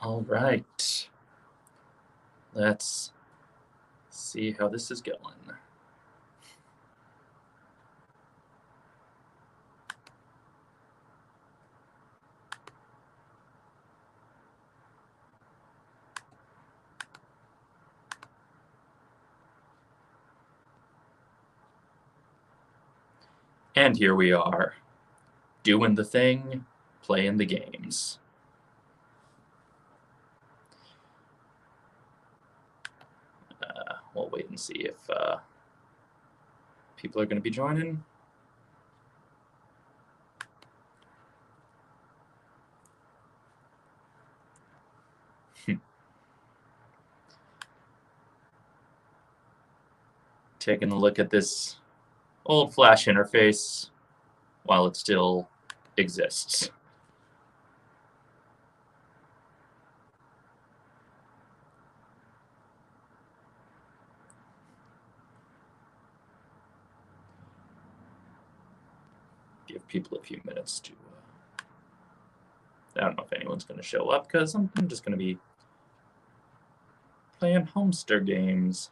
All right. Let's see how this is going. And here we are, doing the thing, playing the games. We'll wait and see if people are going to be joining. Taking a look at this old Flash interface while it still exists. Give people a few minutes to... I don't know if anyone's going to show up because I'm just going to be playing Homestar games.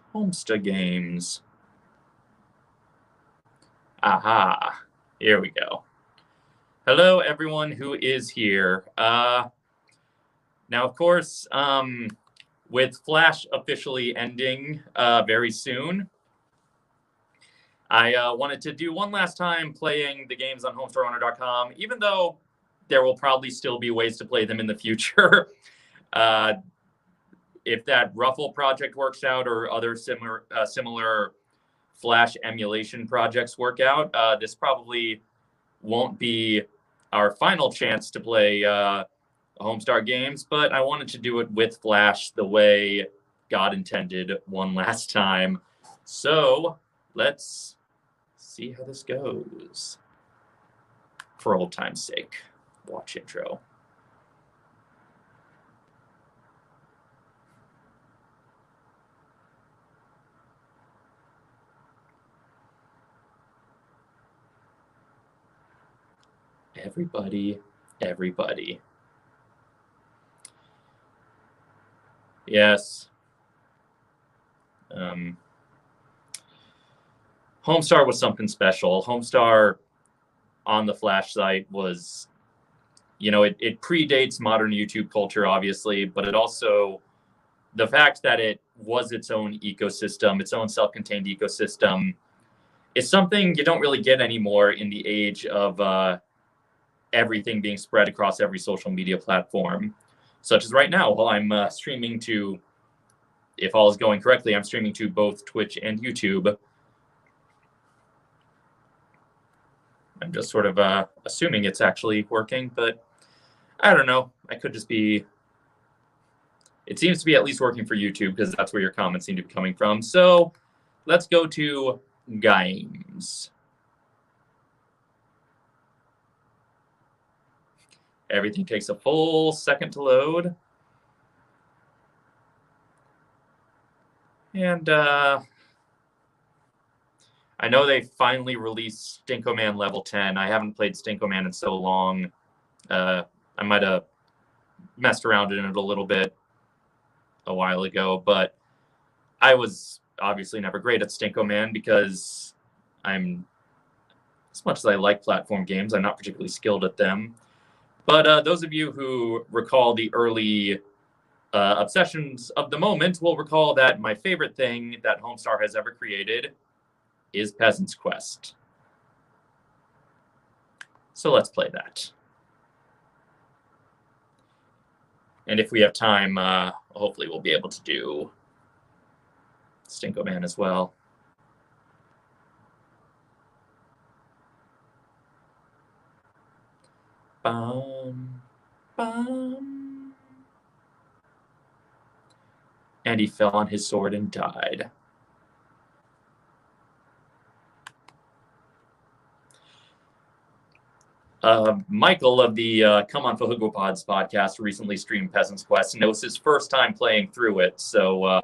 Aha, here we go. Hello, everyone who is here. Now, of course, with Flash officially ending very soon, I wanted to do one last time playing the games on HomestarRunner.com, even though there will probably still be ways to play them in the future. If that Ruffle project works out or other similar Flash emulation projects work out, this probably won't be our final chance to play Homestar games, but I wanted to do it with Flash the way God intended one last time. So let's see how this goes. For old time's sake, watch intro. Everybody. Yes. Homestar was something special. Homestar on the Flash site was, it predates modern YouTube culture, obviously, but it also, the fact that it was its own ecosystem, its own self-contained ecosystem, is something you don't really get anymore in the age of everything being spread across every social media platform, such as right now while I'm streaming to, if all is going correctly, I'm streaming to both Twitch and YouTube. I'm just sort of assuming it's actually working, but I don't know. I could just be... It seems to be at least working for YouTube because that's where your comments seem to be coming from. So let's go to games. Everything takes a full second to load. And I know they finally released Stinkoman level 10. I haven't played Stinkoman in so long. I might have messed around in it a little bit a while ago, but I was obviously never great at Stinkoman because as much as I like platform games, I'm not particularly skilled at them. But those of you who recall the early obsessions of the moment will recall that my favorite thing that Homestar has ever created is Peasants Quest. So let's play that. And if we have time, hopefully we'll be able to do Stinkoman as well. And he fell on his sword and died. Michael of the Come On Fahugopods podcast recently streamed Peasants Quest, and it was his first time playing through it. So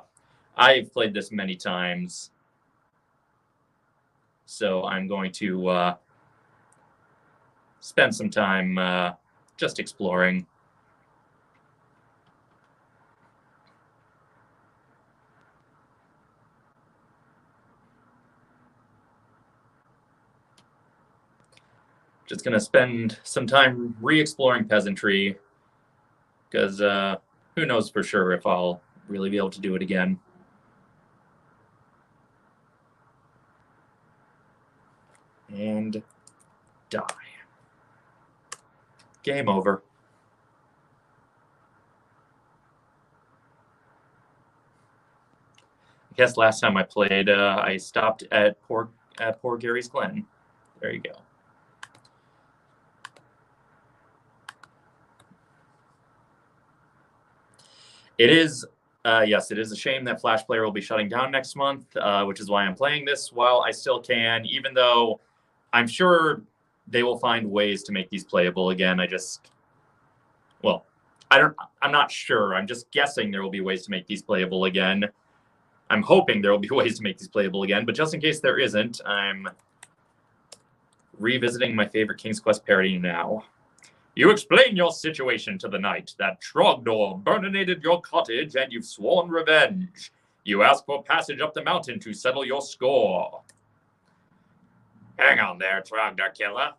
I've played this many times. So I'm going to spend some time just exploring. Just going to spend some time re-exploring peasantry, because who knows for sure if I'll really be able to do it again. And die. Game over. I guess last time I played, I stopped at poor Gary's Glen. There you go. It is, yes, it is a shame that Flash Player will be shutting down next month, which is why I'm playing this while I still can, even though I'm sure they will find ways to make these playable again. I'm not sure. I'm just guessing there will be ways to make these playable again. I'm hoping there will be ways to make these playable again, but just in case there isn't, I'm revisiting my favorite King's Quest parody now. You explain your situation to the knight that Trogdor burninated your cottage and you've sworn revenge. You ask for passage up the mountain to settle your score. Hang on there, Trogdor killer.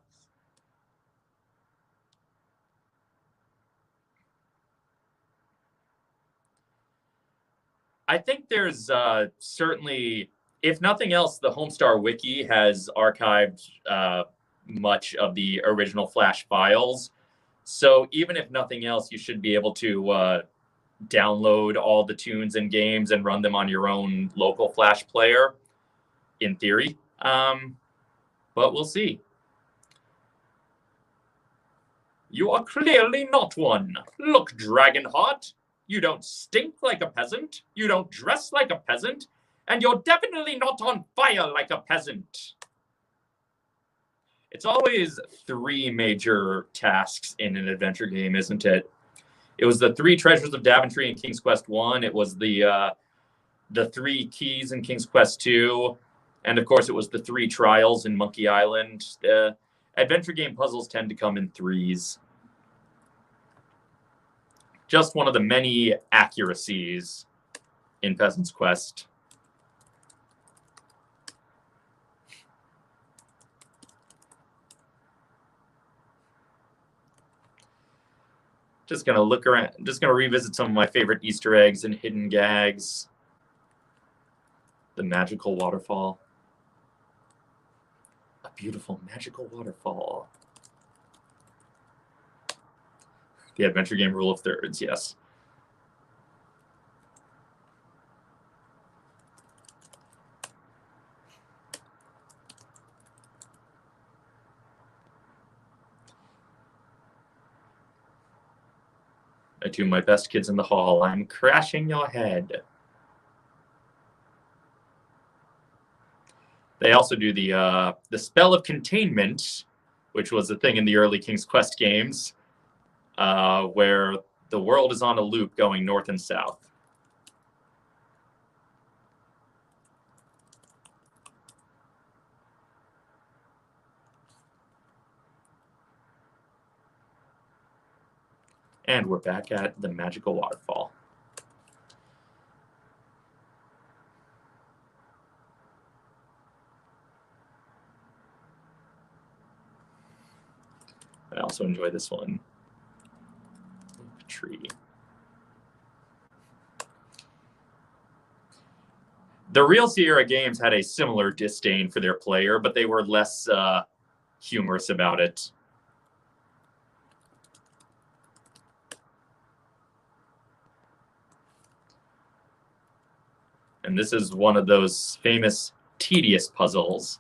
I think there's certainly, if nothing else, the Homestar Wiki has archived much of the original Flash files. So even if nothing else, you should be able to download all the tunes and games and run them on your own local Flash player, in theory. But we'll see. You are clearly not one. Look, Dragonheart. You don't stink like a peasant, you don't dress like a peasant, and you're definitely not on fire like a peasant. It's always 3 major tasks in an adventure game, isn't it? It was the 3 treasures of Daventry in King's Quest 1. It was the 3 keys in King's Quest 2. And, of course, it was the 3 trials in Monkey Island. Adventure game puzzles tend to come in 3s. Just one of the many accuracies in Peasant's Quest. Just gonna look around, just gonna revisit some of my favorite Easter eggs and hidden gags. The magical waterfall. A beautiful magical waterfall. The adventure game rule of thirds, yes. To my best kids in the hall, I'm crashing your head. They also do the spell of containment, which was a thing in the early King's Quest games, where the world is on a loop going north and south. And we're back at the magical waterfall. I also enjoy this one. Tree. The real Sierra games had a similar disdain for their player, but they were less humorous about it. And this is one of those famous tedious puzzles.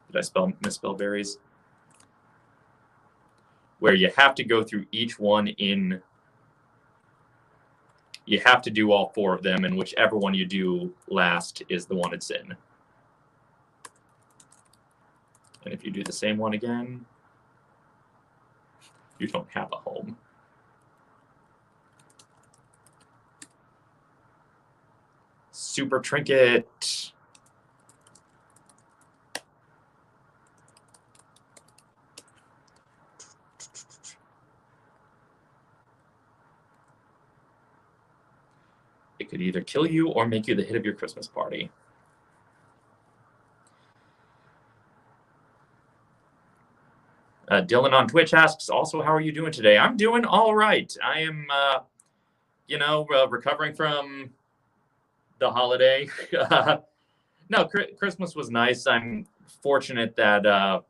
Did I misspell berries? Where you have to go through each one in... You have to do all 4 of them, and whichever one you do last is the one it's in. And if you do the same one again, you don't have a home. Super trinket. It could either kill you or make you the hit of your Christmas party. Dylan on Twitch asks, also, how are you doing today? I'm doing all right. I am, recovering from the holiday. No, Christmas was nice. I'm fortunate that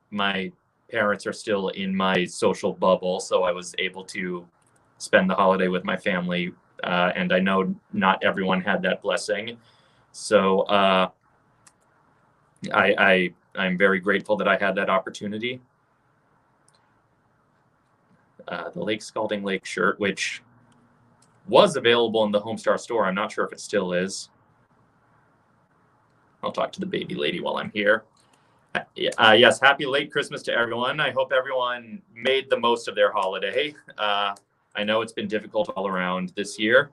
my parents are still in my social bubble, so I was able to spend the holiday with my family. And I know not everyone had that blessing. So I'm very grateful that I had that opportunity. The Lake Scalding Lake shirt, which was available in the Homestar store. I'm not sure if it still is. I'll talk to the baby lady while I'm here. Yes, happy late Christmas to everyone. I hope everyone made the most of their holiday. I know it's been difficult all around this year.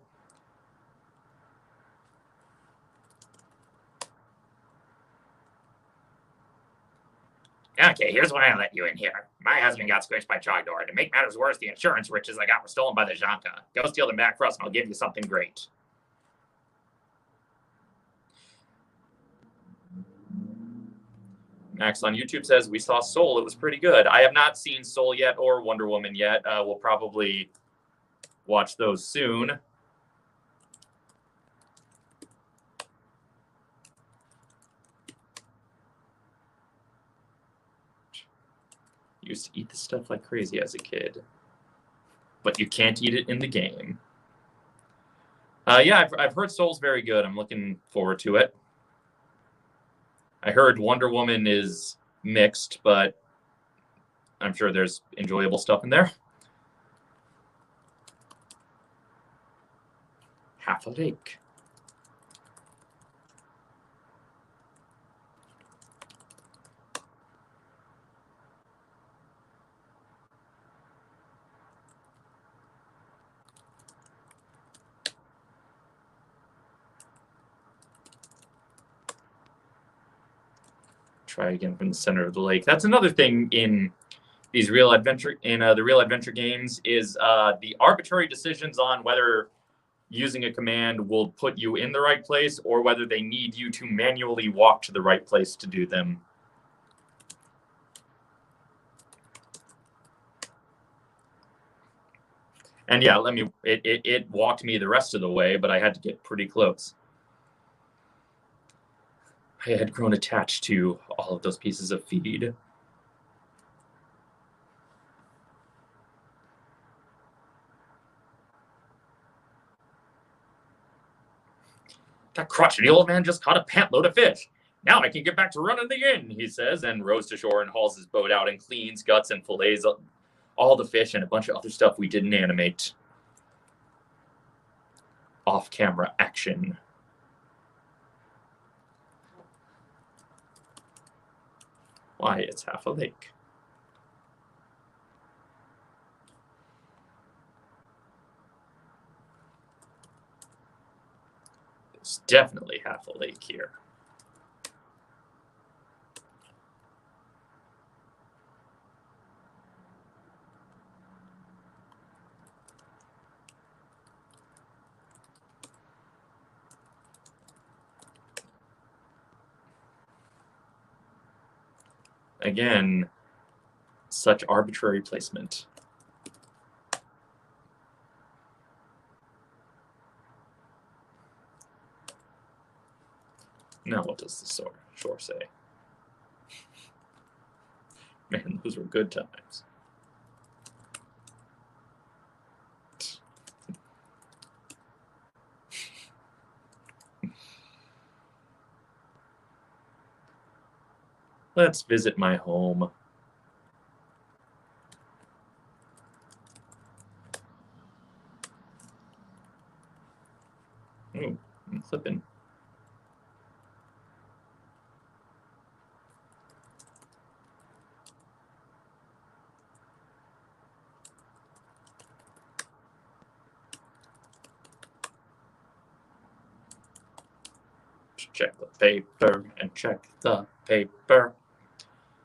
Okay, here's why I let you in here. My husband got squished by Chogdor. To make matters worse, the insurance riches I got were stolen by the Janka. Go steal them back for us and I'll give you something great. Max on YouTube says, we saw Soul. It was pretty good. I have not seen Soul yet or Wonder Woman yet. We'll probably watch those soon. Used to eat this stuff like crazy as a kid. But you can't eat it in the game. Yeah, I've heard Soul's very good. I'm looking forward to it. I heard Wonder Woman is mixed, but I'm sure there's enjoyable stuff in there. Half a lake. Try again from the center of the lake. That's another thing in these the real adventure games is the arbitrary decisions on whether using a command will put you in the right place or whether they need you to manually walk to the right place to do them. And yeah, it walked me the rest of the way, but I had to get pretty close. I had grown attached to all of those pieces of feed. That crotchety old man just caught a pant load of fish. Now I can get back to running again, he says, and rows to shore and hauls his boat out and cleans, guts, and fillets all the fish and a bunch of other stuff we didn't animate. Off-camera action. Why, it's half a lake. There's definitely half a lake here. Again, such arbitrary placement. Now what does the shore say? Man, those were good times. Let's visit my home. Ooh, I'm clipping. Check the paper and check the paper.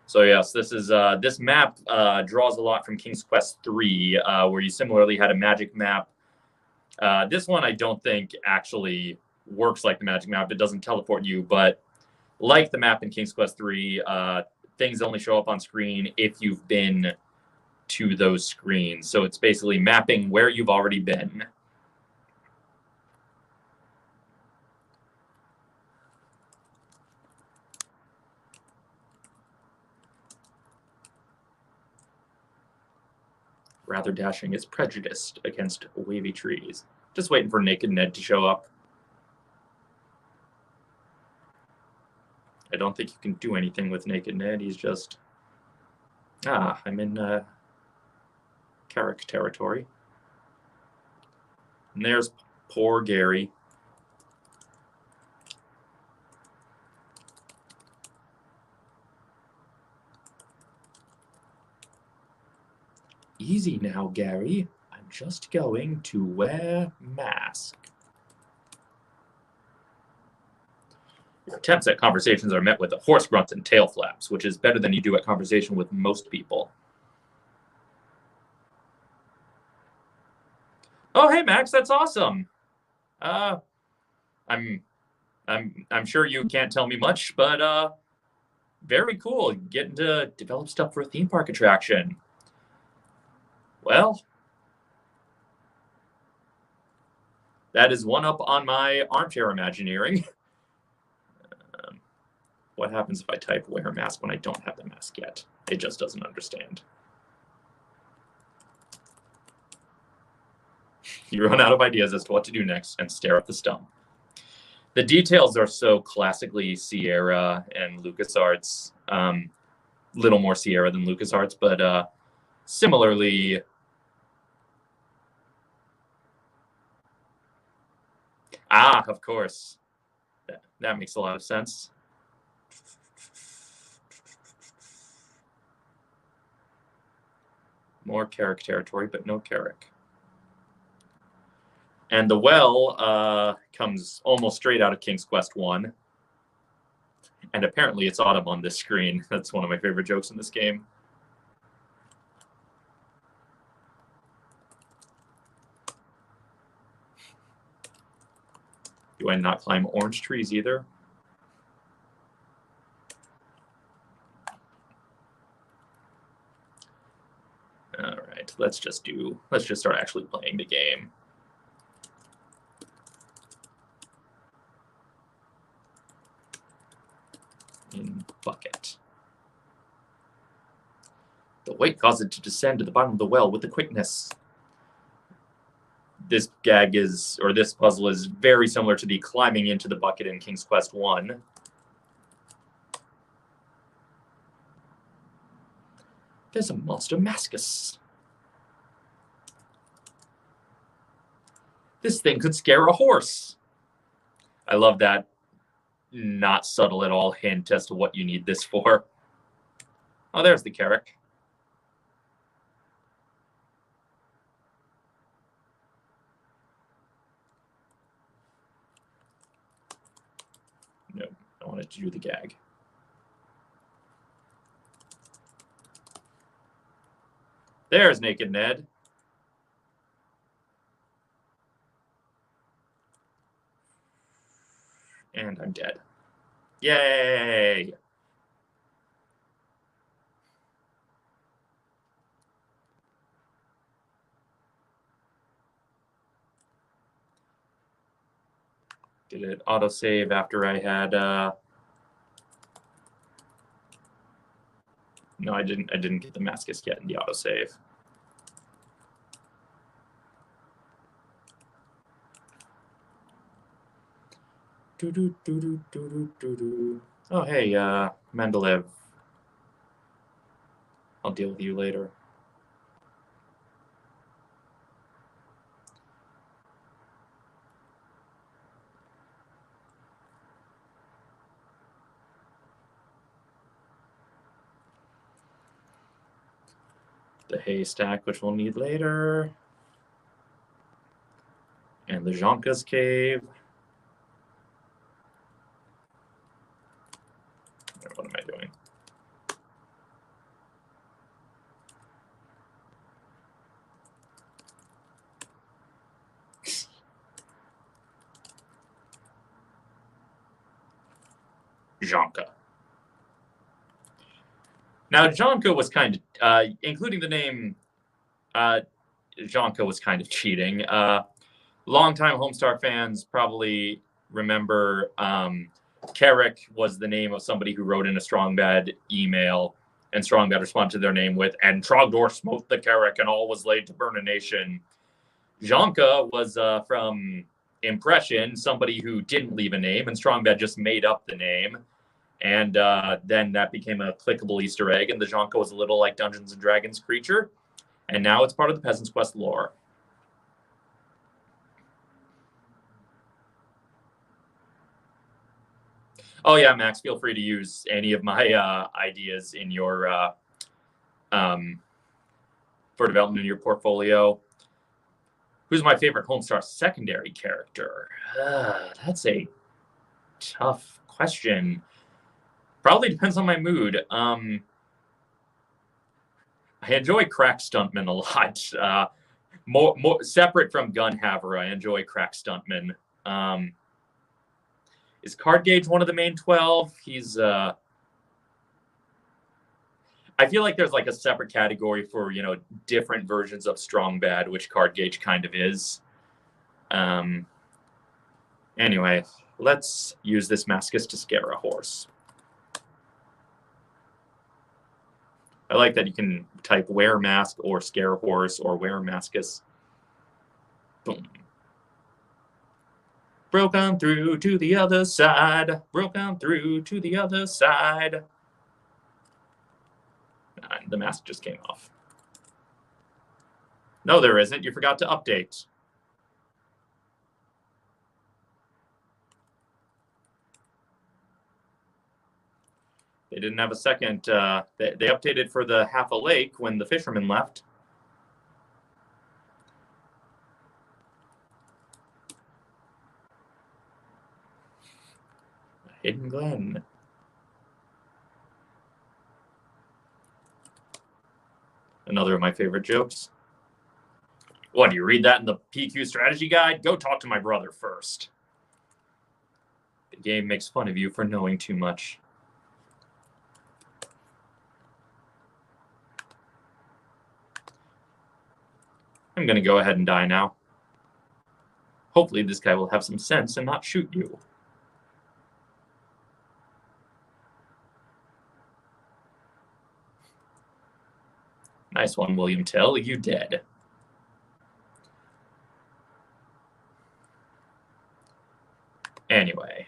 So yes, this is this map draws a lot from King's Quest III, where you similarly had a magic map. This one I don't think actually works like the magic map. It doesn't teleport you, but like the map in King's Quest III, things only show up on screen if you've been to those screens. So it's basically mapping where you've already been. Rather Dashing is prejudiced against wavy trees. Just waiting for Naked Ned to show up. I don't think you can do anything with Naked Ned. He's just... I'm in Carrick territory. And there's poor Gary. Easy now, Gary. I'm just going to wear mask. Your attempts at conversations are met with horse grunts and tail flaps, which is better than you do at conversation with most people. Oh, hey Max, that's awesome. I'm sure you can't tell me much, but very cool. Getting to develop stuff for a theme park attraction. Well, that is one up on my armchair Imagineering. What happens if I type wear mask when I don't have the mask yet? It just doesn't understand. You run out of ideas as to what to do next and stare at the stump. The details are so classically Sierra and LucasArts. Little more Sierra than LucasArts, but similarly... of course. That makes a lot of sense. More Carrick territory, but no Carrick. And the well comes almost straight out of King's Quest 1. And apparently it's autumn on this screen. That's one of my favorite jokes in this game. Do I not climb orange trees either? All right, let's just start actually playing the game. In bucket. The weight caused it to descend to the bottom of the well with the quickness. This this puzzle is very similar to the climbing into the bucket in King's Quest 1. There's a monster mascus. This thing could scare a horse. I love that not subtle at all hint as to what you need this for. Oh, there's the Carrick. No, I wanted to do the gag. There's Naked Ned. And I'm dead. Yay! Did it autosave after I had... No, I didn't get the mascus yet in the autosave. Oh, hey, Mendeleev. I'll deal with you later. The haystack, which we'll need later. And the Zonka's cave. What am I doing? Zonka. Now, Jonka was kind of, including the name, Jonka was kind of cheating. Longtime Homestar fans probably remember Carrick was the name of somebody who wrote in a Strong Bad email, and Strong Bad responded to their name with, "And Trogdor smote the Carrick, and all was laid to burn a nation." Jonka was from Impression, somebody who didn't leave a name, and Strong Bad just made up the name. And then that became a clickable Easter egg, and the Jonka was a little like Dungeons and Dragons creature, and now it's part of the Peasants Quest lore. Oh yeah, Max, feel free to use any of my ideas in your for development in your portfolio. Who's my favorite Homestar secondary character? That's a tough question. Probably depends on my mood. I enjoy Crack Stuntman a lot. More separate from Gun Haver, I enjoy Crack Stuntman. Is Card Gauge one of the main 12? He's I feel like there's like a separate category for, different versions of Strong Bad, which Card Gauge kind of is. Anyway, let's use this Mascus to scare a horse. I like that you can type wear mask or scare a horse or wear Mascus. Boom. Broke on through to the other side. Broke on through to the other side. The mask just came off. No, there isn't. You forgot to update. They didn't have a second. They updated for the half a lake when the fisherman left. Hidden Glen. Another of my favorite jokes. What, do you read that in the PQ strategy guide? Go talk to my brother first. The game makes fun of you for knowing too much. I'm going to go ahead and die now. Hopefully this guy will have some sense and not shoot you. Nice one, William Tell. You dead. Anyway.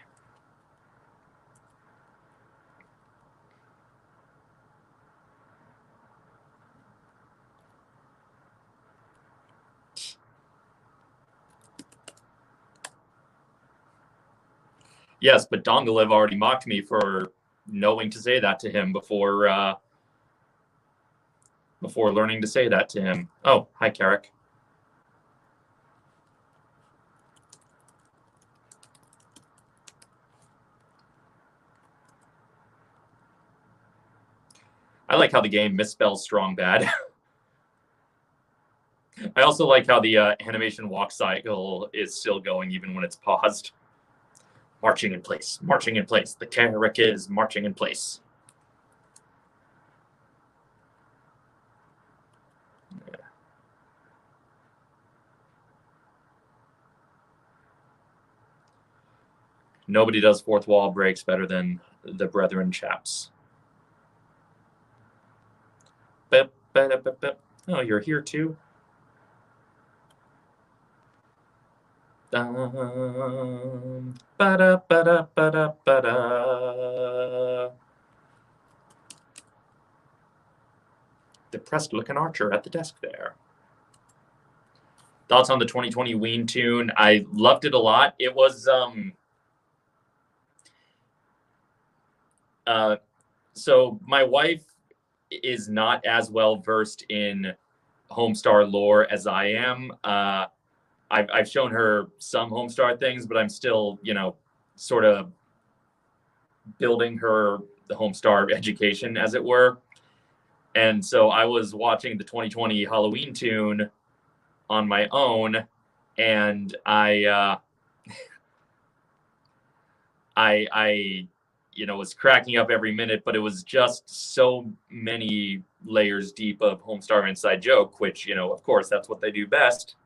Yes, but Dongalev already mocked me for knowing to say that to him before learning to say that to him. Oh, hi, Carrick. I like how the game misspells Strong Bad. I also like how the animation walk cycle is still going even when it's paused. Marching in place, marching in place. The Carrick is marching in place. Yeah. Nobody does fourth wall breaks better than the Brethren chaps. Oh, you're here too? Depressed looking archer at the desk there. Thoughts on the 2020 Ween tune? I loved it a lot. It was so my wife is not as well versed in Homestar lore as I am. I've shown her some Homestar things, but I'm still, sort of building her the Homestar education, as it were. And so I was watching the 2020 Halloween tune on my own, and I was cracking up every minute, but it was just so many layers deep of Homestar inside joke, which, of course, that's what they do best.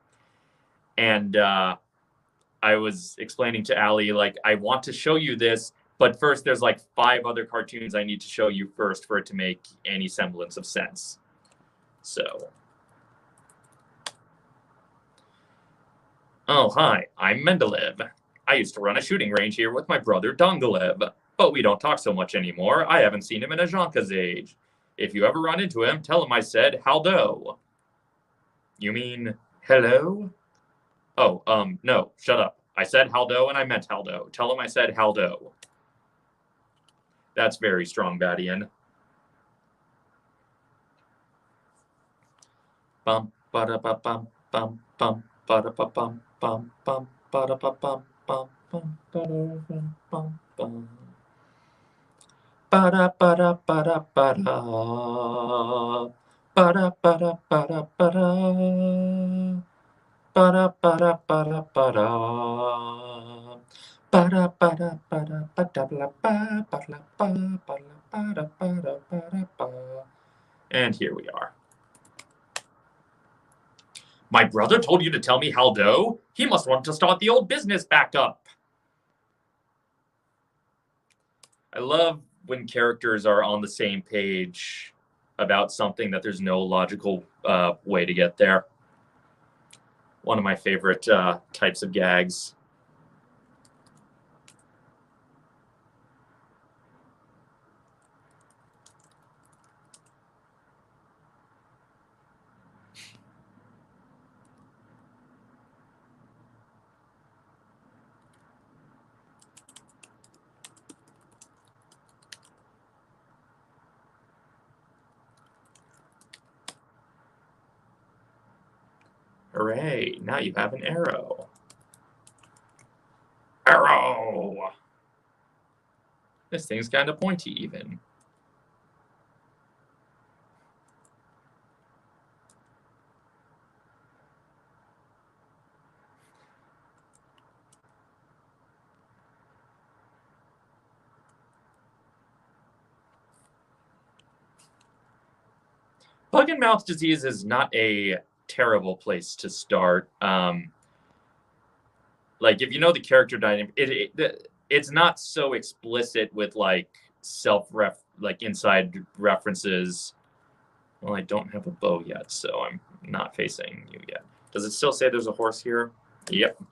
And I was explaining to Allie, like, I want to show you this, but first there's like 5 other cartoons I need to show you first for it to make any semblance of sense. So. Oh, hi, I'm Mendeleev. I used to run a shooting range here with my brother Dongalev, but we don't talk so much anymore. I haven't seen him in a Zhanka's age. If you ever run into him, tell him I said haldo. You mean hello? Oh, no, shut up. I said haldo and I meant haldo. Tell him I said haldo. That's very strong, Badian. Bum, ba-da-ba-bum, bum, bum, ba-da-ba-bum, bum, bum, ba-da-ba-bum, bum, bum, ba-da-bum, bum, bum. Ba-da-ba-da-ba-da-ba-da. Ba-da-ba-da-ba-da-ba-da. Ba-da-ba-da-ba-da-ba-da. Ba-da-ba-da-ba-da-ba-da-ba-ba-ba-ba-ba-ba-ba-ba. And here we are. My brother told you to tell me haldo? He must want to start the old business back up. I love when characters are on the same page about something that there's no logical way to get there. One of my favorite types of gags. Hooray, now you have an arrow. Arrow! This thing's kind of pointy even. Bug and mouth disease is not a terrible place to start. Like, if you know the character dynamic, it's not so explicit with like inside references. Well, I don't have a bow yet, so I'm not facing you yet. Does it still say there's a horse here? Yep.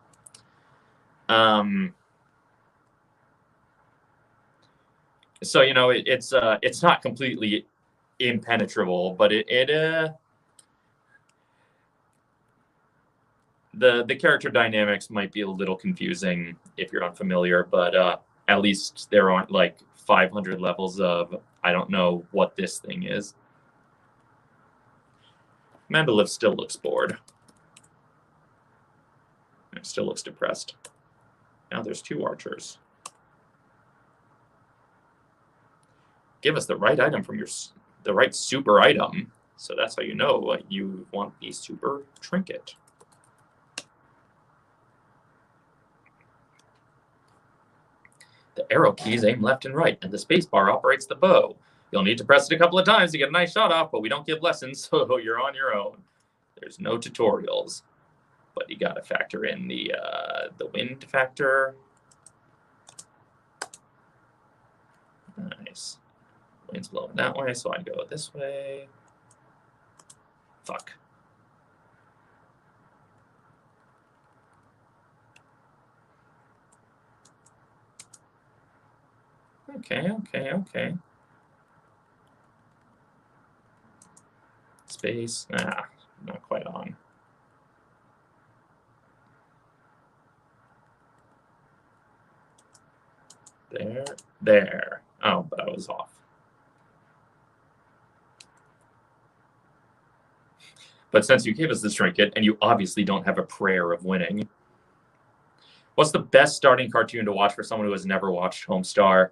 So it's not completely impenetrable, but the character dynamics might be a little confusing if you're unfamiliar, but at least there aren't like 500 levels of I don't know what this thing is. Mendeleev still looks bored. It still looks depressed. Now there's 2 archers. Give us the right item from the right super item. So that's how you know you want the super trinket. The arrow keys aim left and right, and the spacebar operates the bow. You'll need to press it a couple of times to get a nice shot off, but we don't give lessons, so you're on your own. There's no tutorials, but you got to factor in the wind factor. Nice. Wind's blowing that way, so I'd go this way. Fuck. Okay. Space. Not quite on. There. Oh, but I was off. But since you gave us this trinket, and you obviously don't have a prayer of winning, what's the best starting cartoon to watch for someone who has never watched Homestar?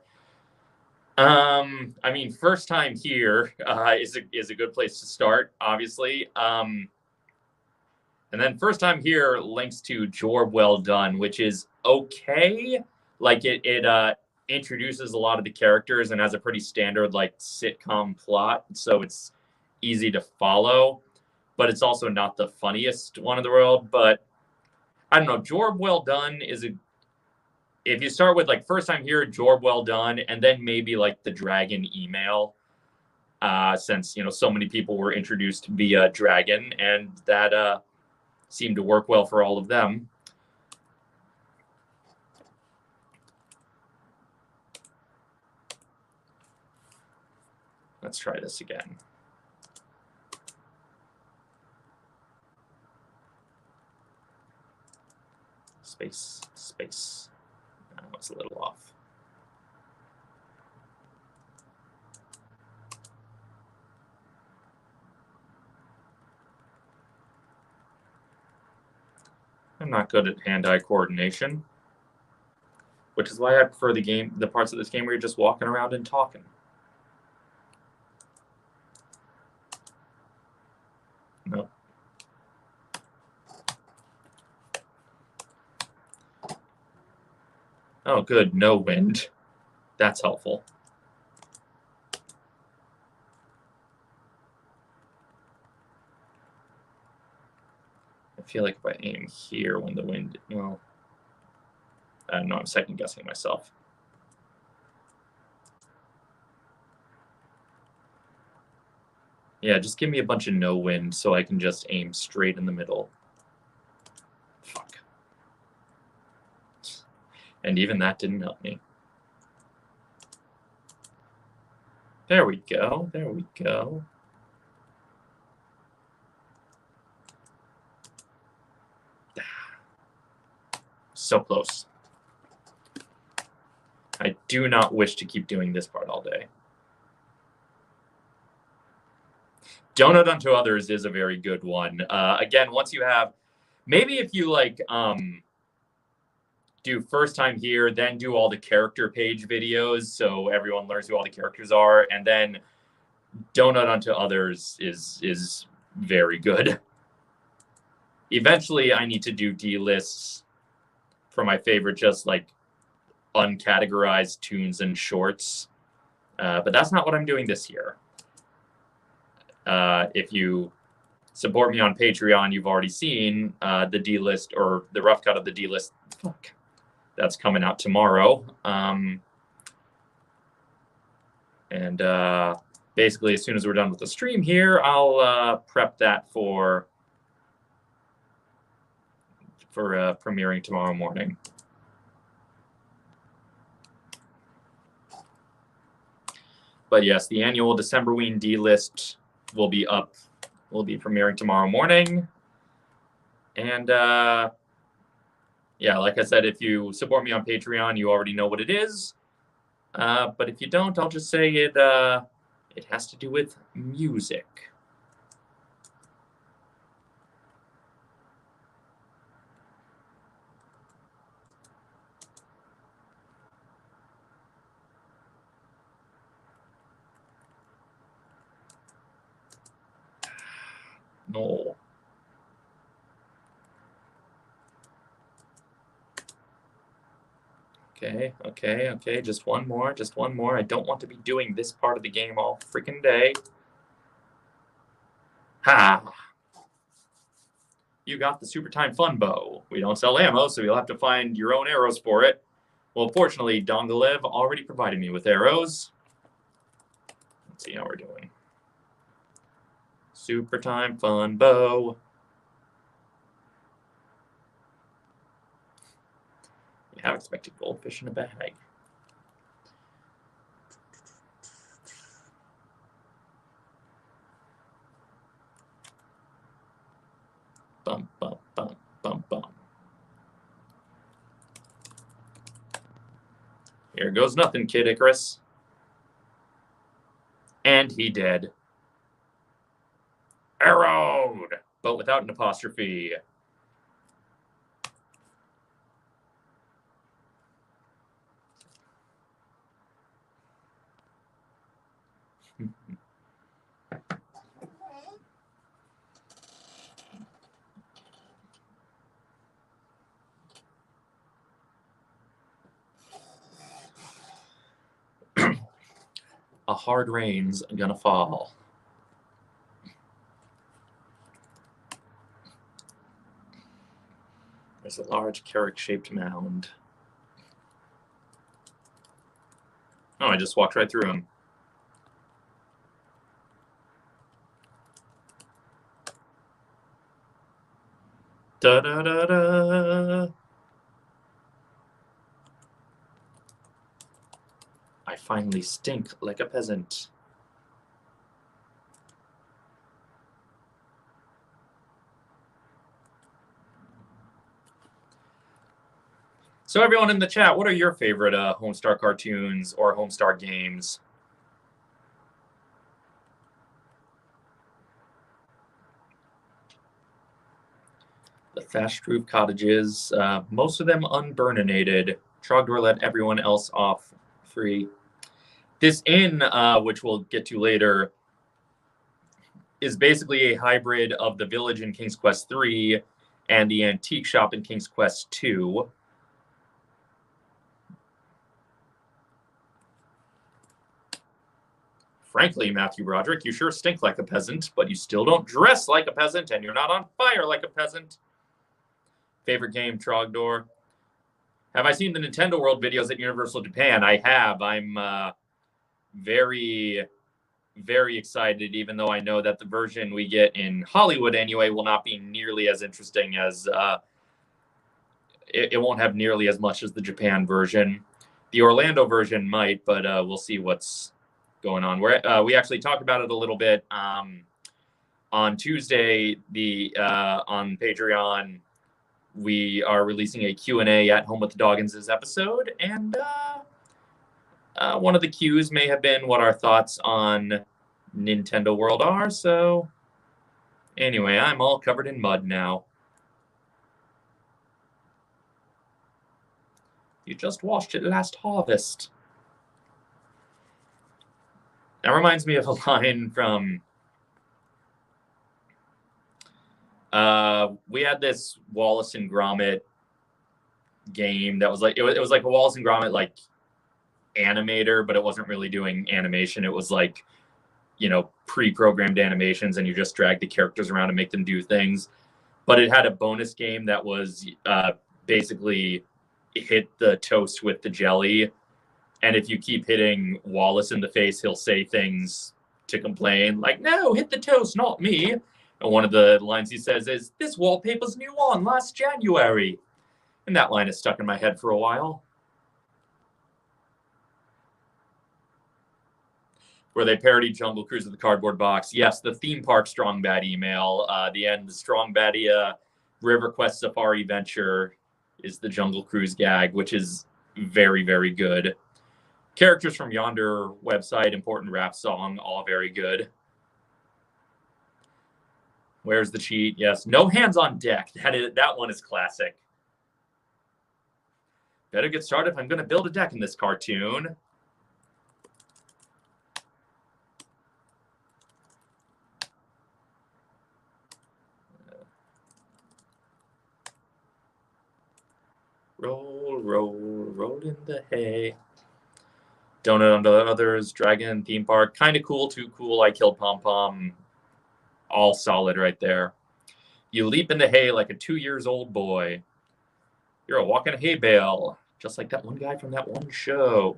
I mean, first time here is a good place to start, obviously. And then first time here links to Job Well Done, which is okay. Like it introduces a lot of the characters and has a pretty standard like sitcom plot, so it's easy to follow, but it's also not the funniest one in the world. But I don't know, Job Well Done is a, if you start with like first time here, Job Well Done, and then maybe like the Dragon email, since you know so many people were introduced via Dragon, and that seemed to work well for all of them. Let's try this again. Space, space. That was a little off. I'm not good at hand-eye coordination, which is why I prefer the parts of this game where you're just walking around and talking. No. Oh, good. No wind. That's helpful. I feel like if I aim here when the wind, well, I don't know. I'm second guessing myself. Yeah, just give me a bunch of no wind so I can just aim straight in the middle. Fuck. And even that didn't help me. There we go. There we go. So close. I do not wish to keep doing this part all day. Donut Unto Others is a very good one. Again, once you have, maybe if you like do first time here, then do all the character page videos so everyone learns who all the characters are, and then Donut Unto Others is very good. Eventually, I need to do D-lists for my favorite, just like uncategorized tunes and shorts. But that's not what I'm doing this year. If you support me on Patreon, you've already seen the D-list or the rough cut of the D-list. Fuck. That's coming out tomorrow. And basically, as soon as we're done with the stream here, I'll prep that for premiering tomorrow morning. But yes, the annual Decemberween D-list will be up. Will be premiering tomorrow morning. And yeah, like I said, if you support me on Patreon, you already know what it is. But if you don't, I'll just say it has to do with music. No. Okay. Just one more. I don't want to be doing this part of the game all freaking day. Ha! You got the Super Time Fun Bow. We don't sell ammo, so you'll have to find your own arrows for it. Well, fortunately, Dongalev already provided me with arrows. Let's see how we're doing. Super Time Fun Bow. You have expected goldfish in a bag. Bum, bum, bum, bum, bum. Here goes nothing, Kid Icarus. And he did. Arrowed, but without an apostrophe. A hard rain's gonna fall. There's a large carrot-shaped mound. Oh, I just walked right through him. Da-da-da-da. I finally stink like a peasant. So everyone in the chat, what are your favorite Homestar cartoons or Homestar games? The thatched roof cottages, most of them unburninated. Trogdor let everyone else off free. This inn, which we'll get to later, is basically a hybrid of the village in King's Quest 3 and the antique shop in King's Quest 2. Frankly, Matthew Broderick, you sure stink like a peasant, but you still don't dress like a peasant, and you're not on fire like a peasant. Favorite game, Trogdor? Have I seen the Nintendo World videos at Universal Japan? I have. I'm very, very excited, even though I know that the version we get in Hollywood anyway will not be nearly as interesting as... it won't have nearly as much as the Japan version. The Orlando version might, but we'll see what's going on. We actually talked about it a little bit on Tuesday. On Patreon, we are releasing a Q&A at Home with the Doggins' episode, and one of the Qs may have been what our thoughts on Nintendo World are. So anyway, I'm all covered in mud now. You just washed it last harvest. That reminds me of a line from... we had this Wallace and Gromit game that was like... It was like a Wallace and Gromit, like, animator, but it wasn't really doing animation. It was like, you know, pre-programmed animations, and you just drag the characters around and make them do things. But it had a bonus game that was basically hit the toast with the jelly. And if you keep hitting Wallace in the face, he'll say things to complain, like, no, hit the toast, not me. And one of the lines he says is, this wallpaper's new on last January. And that line is stuck in my head for a while. Where they parody Jungle Cruise with the cardboard box. Yes, the theme park Strong Bad email. The end, the Strong Badia River Quest Safari Venture is the Jungle Cruise gag, which is very, very good. Characters from Yonder website, important rap song, all very good. Where's the cheat? Yes, no hands on deck. That one is classic. Better get started if I'm going to build a deck in this cartoon. Roll, roll, roll in the hay. Donut on the others, Dragon, Theme Park. Kind of cool, too cool. I Killed Pom Pom. All solid right there. You leap in the hay like a 2-year-old boy. You're a walking hay bale, just like that one guy from that one show.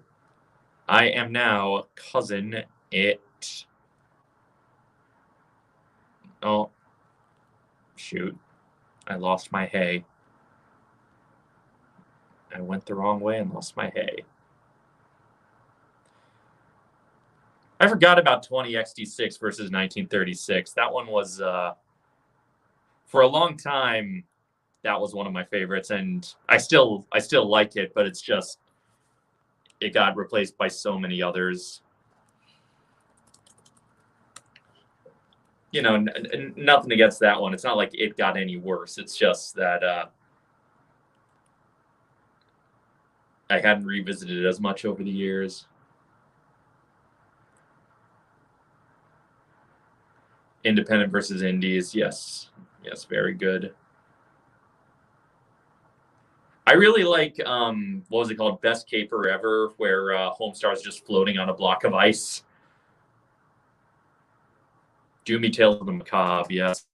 I am now Cousin It. Oh, shoot. I lost my hay. I went the wrong way and lost my hay. I forgot about 20XD6 versus 1936. That one was, for a long time, that was one of my favorites, and I still like it, but it's just, it got replaced by so many others. You know, nothing against that one. It's not like it got any worse. It's just that I hadn't revisited it as much over the years. Independent versus indies, yes, very good. I really like what was it called, Best Caper Ever, where Homestar is just floating on a block of ice. Doomy Tales of the Macabre, yes.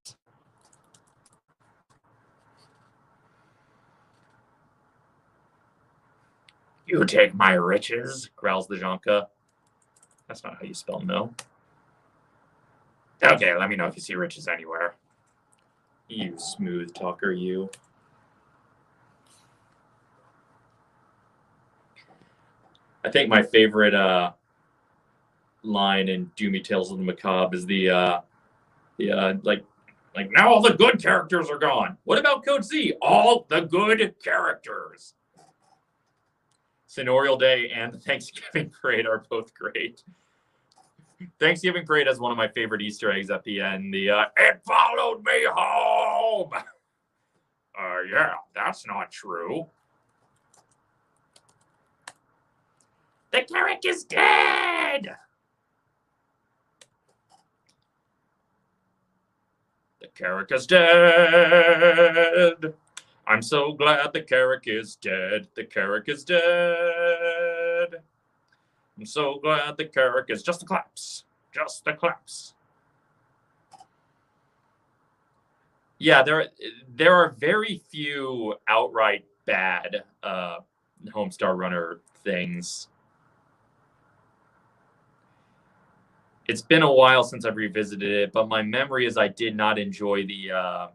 You take my riches, growls the Jonka. That's not how you spell no. Okay, let me know if you see riches anywhere. You smooth talker, you. I think my favorite line in Doomy Tales of the Macabre is the like now all the good characters are gone. What about Coach Z? All the good characters. Scenarial Day and the Thanksgiving Parade are both great. Thanksgiving Parade has one of my favorite Easter eggs at the end. The it followed me home. Yeah, that's not true. The Carrick is dead. The Carrick is dead. I'm so glad the Carrick is dead. The Carrick is dead. I'm so glad the Carrick is just the claps. Just the claps. Yeah, there are very few outright bad Homestar Runner things. It's been a while since I've revisited it, but my memory is I did not enjoy the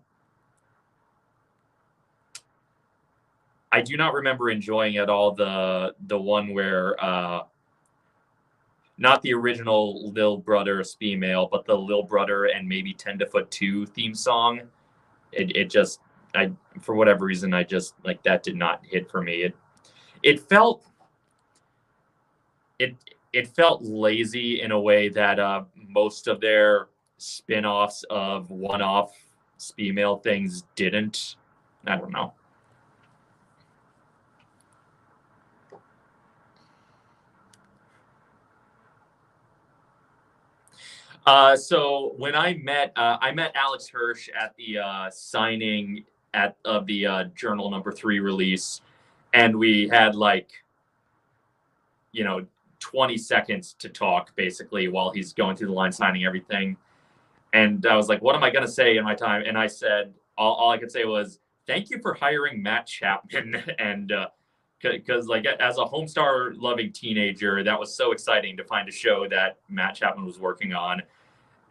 I do not remember enjoying at all the one where not the original Lil Brother female, but the Lil Brother and maybe Tenderfoot 2 theme song. It just, for whatever reason, I just like that did not hit for me. It felt lazy in a way that most of their spin-offs of one-off female things didn't. I don't know. So when I met Alex Hirsch at the signing of the Journal #3 release, and we had 20 seconds to talk basically while he's going through the line signing everything. And I was like, what am I going to say in my time? And I said, all I could say was, thank you for hiring Matt Chapman. And because as a Homestar loving teenager, that was so exciting to find a show that Matt Chapman was working on.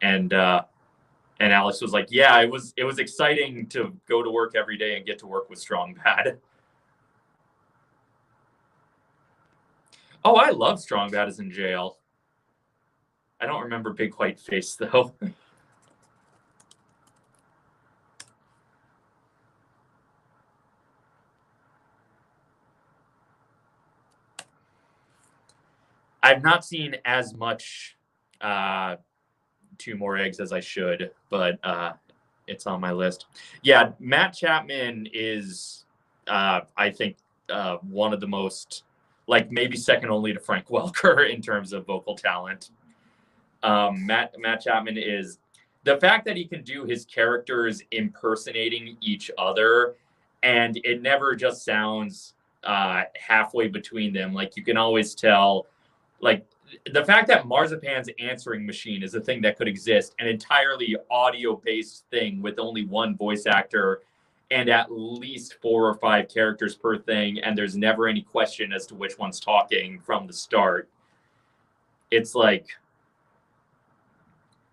And Alex was like, yeah, it was exciting to go to work every day and get to work with Strong Bad. Oh, I love Strong Bad is in jail. I don't remember Big White Face though. I've not seen as much Two More Eggs as I should, but it's on my list. Yeah, Matt Chapman is, I think, one of the most, maybe second only to Frank Welker in terms of vocal talent. Matt Chapman is, the fact that he can do his characters impersonating each other, and it never just sounds halfway between them. You can always tell, the fact that Marzipan's answering machine is a thing that could exist, an entirely audio-based thing with only one voice actor and at least 4 or 5 characters per thing, and there's never any question as to which one's talking from the start. It's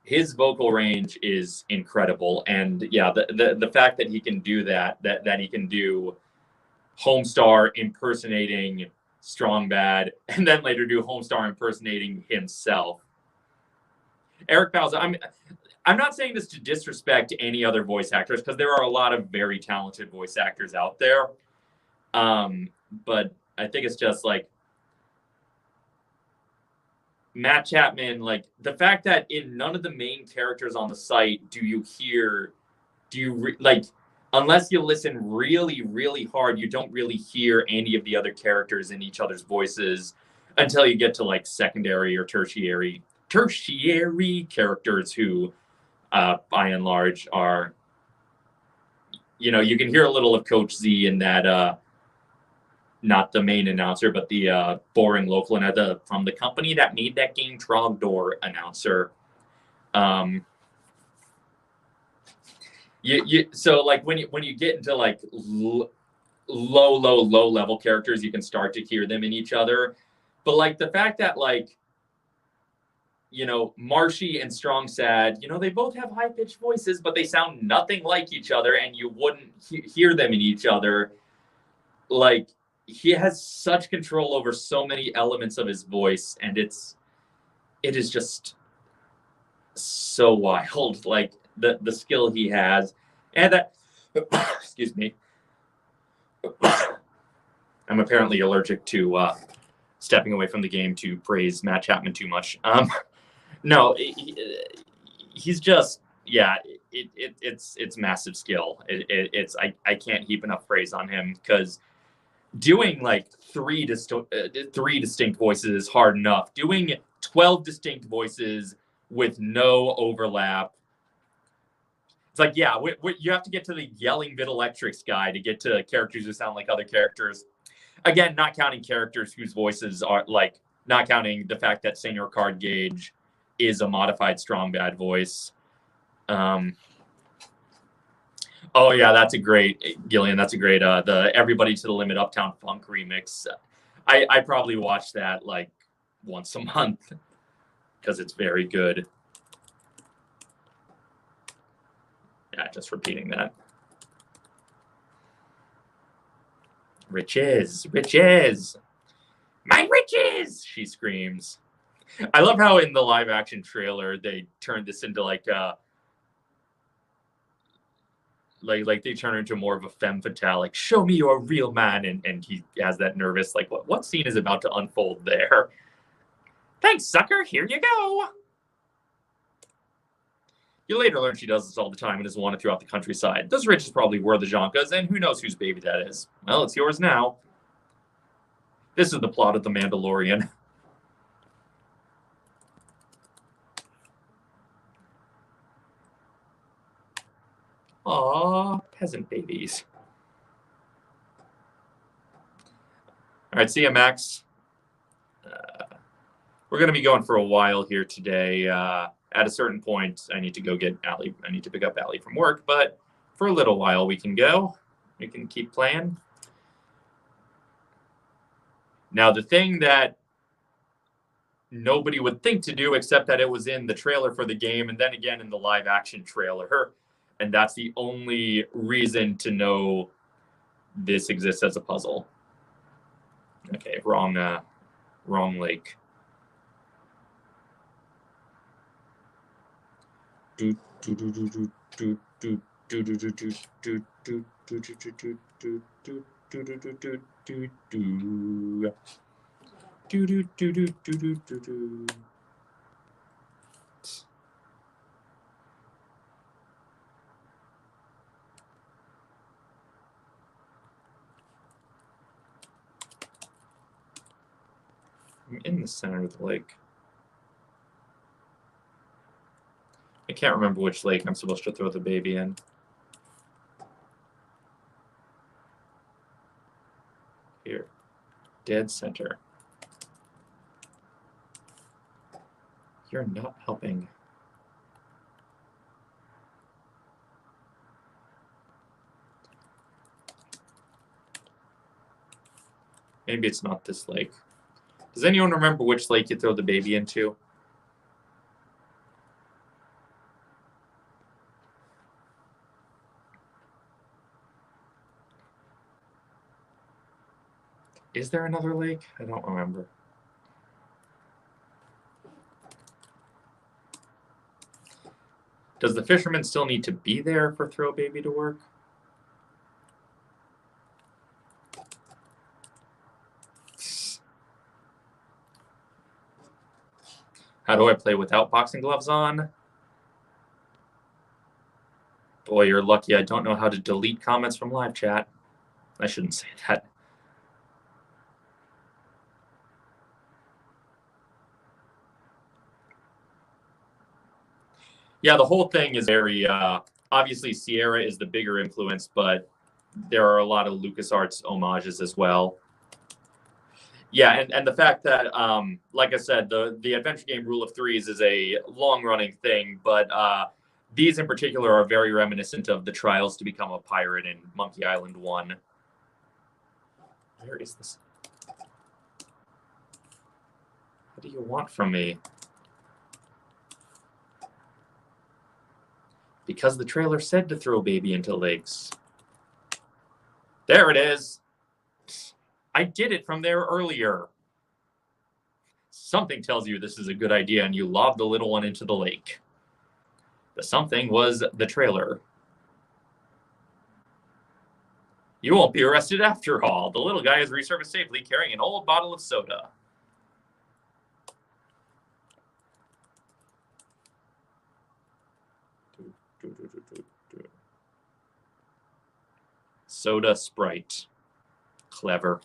his vocal range is incredible. And yeah, the fact that he can do that he can do Homestar impersonating Strong Bad, and then later do Homestar impersonating himself. Eric Bauza, I'm not saying this to disrespect any other voice actors, because there are a lot of very talented voice actors out there. But I think it's just Matt Chapman, the fact that in none of the main characters on the site unless you listen really, really hard, you don't really hear any of the other characters in each other's voices until you get to secondary or tertiary characters who, by and large, are, you can hear a little of Coach Z in that, not the main announcer, but the boring local and from the company that made that game, Trogdor announcer. So like when you get into like low level characters, you can start to hear them in each other. But like the fact that like, you know, Marshy and Strong Sad, you know, they both have high pitched voices, but they sound nothing like each other, and you wouldn't hear them in each other. Like he has such control over so many elements of his voice, and it is just so wild. Like the skill he has, and that excuse me, I'm apparently allergic to stepping away from the game to praise Matt Chapman too much. No, he's just yeah. It's massive skill. It's I can't heap enough praise on him because doing like three distinct voices is hard enough. Doing 12 distinct voices with no overlap. It's like, yeah, you have to get to the yelling Videlectrix guy to get to characters who sound like other characters. Again, not counting characters whose voices are like, not counting the fact that Senor Card Gauge is a modified strong bad voice. Oh yeah, that's a great, Gillian. That's a great the Everybody to the Limit Uptown Funk remix. I probably watch that like once a month because it's very good. Yeah, just repeating that. Riches, riches, my riches! She screams. I love how in the live action trailer they turned this into like they turn into more of a femme fatale, like show me you're a real man, and he has that nervous like what scene is about to unfold there? Thanks, sucker. Here you go. You later learn she does this all the time and is wanted throughout the countryside. Those riches probably were the Jonkas, and who knows whose baby that is. Well, it's yours now. This is the plot of The Mandalorian. Aw, peasant babies. All right, see ya, Max. We're going to be going for a while here today. At a certain point, I need to go get Allie. I need to pick up Allie from work, but for a little while we can go. We can keep playing. Now, the thing that nobody would think to do, except that it was in the trailer for the game and then again in the live action trailer, and that's the only reason to know this exists as a puzzle. Okay, wrong lake. I'm in the center of the lake. I can't remember which lake I'm supposed to throw the baby in. Here. Dead center. You're not helping. Maybe it's not this lake. Does anyone remember which lake you throw the baby into? Is there another lake? I don't remember. Does the fisherman still need to be there for throw baby to work? How do I play without boxing gloves on? Boy, you're lucky I don't know how to delete comments from live chat. I shouldn't say that. Yeah, the whole thing is very, obviously Sierra is the bigger influence, but there are a lot of LucasArts homages as well. Yeah, and the fact that, like I said, the adventure game Rule of Threes is a long-running thing, but These in particular are very reminiscent of the trials to become a pirate in Monkey Island 1. Where is this? What do you want from me? Because the trailer said to throw baby into lakes. There it is. I did it from there earlier. Something tells you this is a good idea and you lob the little one into the lake. The something was the trailer. You won't be arrested after all. The little guy is resurfaced safely carrying an old bottle of soda. Soda Sprite. Clever.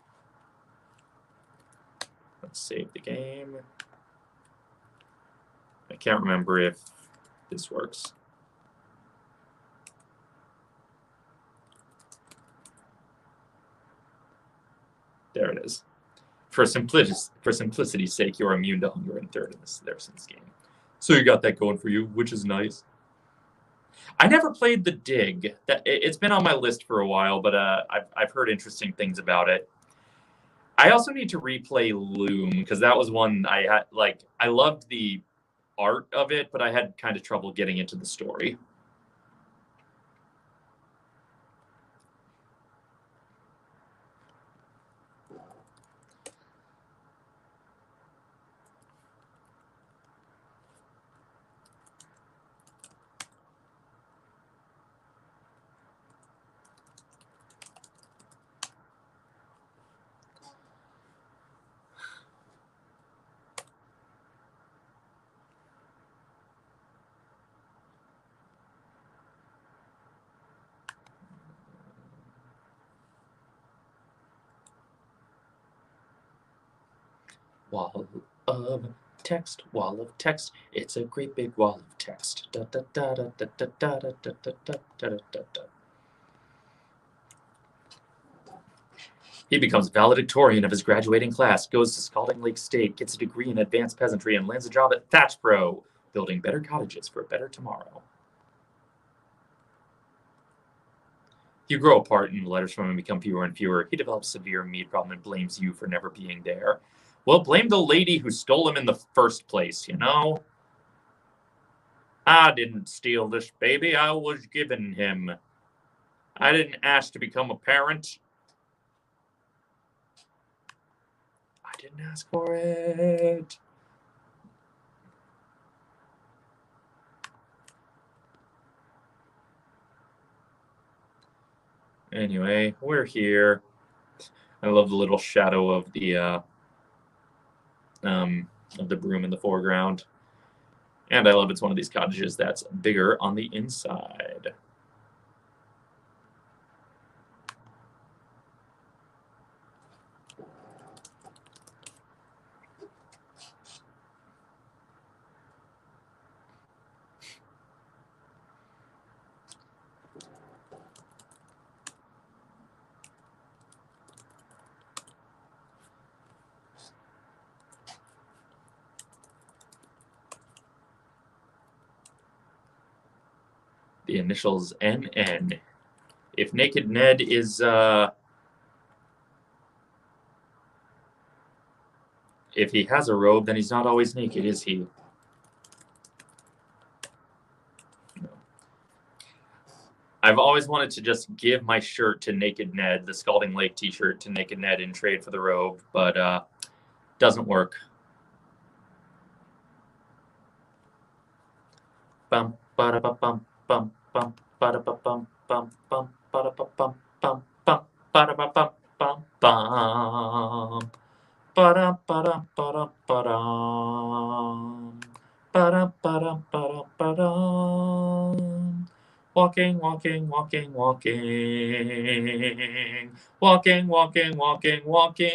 Let's save the game. I can't remember if this works. There it is. For simplicity's sake, you're immune to hunger and thirst in this Simpsons game. So you got that going for you, which is nice. I never played The Dig. It's been on my list for a while, but I've heard interesting things about it. I also need to replay Loom because that was one I had. Like, I loved the art of it, but I had kind of trouble getting into the story. Wall of text, wall of text. It's a great big wall of text. Da, da, da, da, da, da, da, da, da, da, da, da, da, da. He becomes valedictorian of his graduating class, goes to Scalding Lake State, gets a degree in advanced peasantry, and lands a job at Thatch Pro, building better cottages for a better tomorrow. You grow apart, and the letters from him become fewer and fewer. He develops a severe meat problem and blames you for never being there. Well, blame the lady who stole him in the first place, you know? I didn't steal this baby. I was given him. I didn't ask to become a parent. I didn't ask for it. Anyway, we're here. I love the little shadow of the broom in the foreground. And I love it's one of these cottages that's bigger on the inside. The initials NN. If Naked Ned is if he has a robe, then he's not always naked, is he? No. I've always wanted to just give my shirt to Naked Ned, the Scalding Lake t-shirt to Naked Ned in trade for the robe, but doesn't work. Bum ba da bum bum bum ba da bum bum bum ba da bum bum bum ba da bum bum bum. Ba-dum, ba-dum, ba-dum, ba-dum. Ba-dum, ba-dum, ba-dum, ba-dum. Walking, walking, walking, walking. Walking, walking, walking, walking.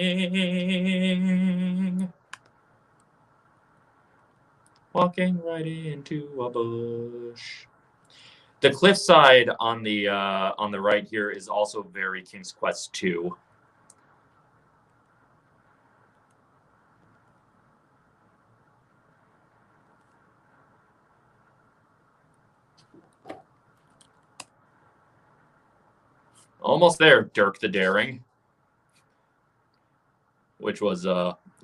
Walking right into a bush. The cliffside on the right here is also very King's Quest 2. Almost there, Dirk the Daring, which was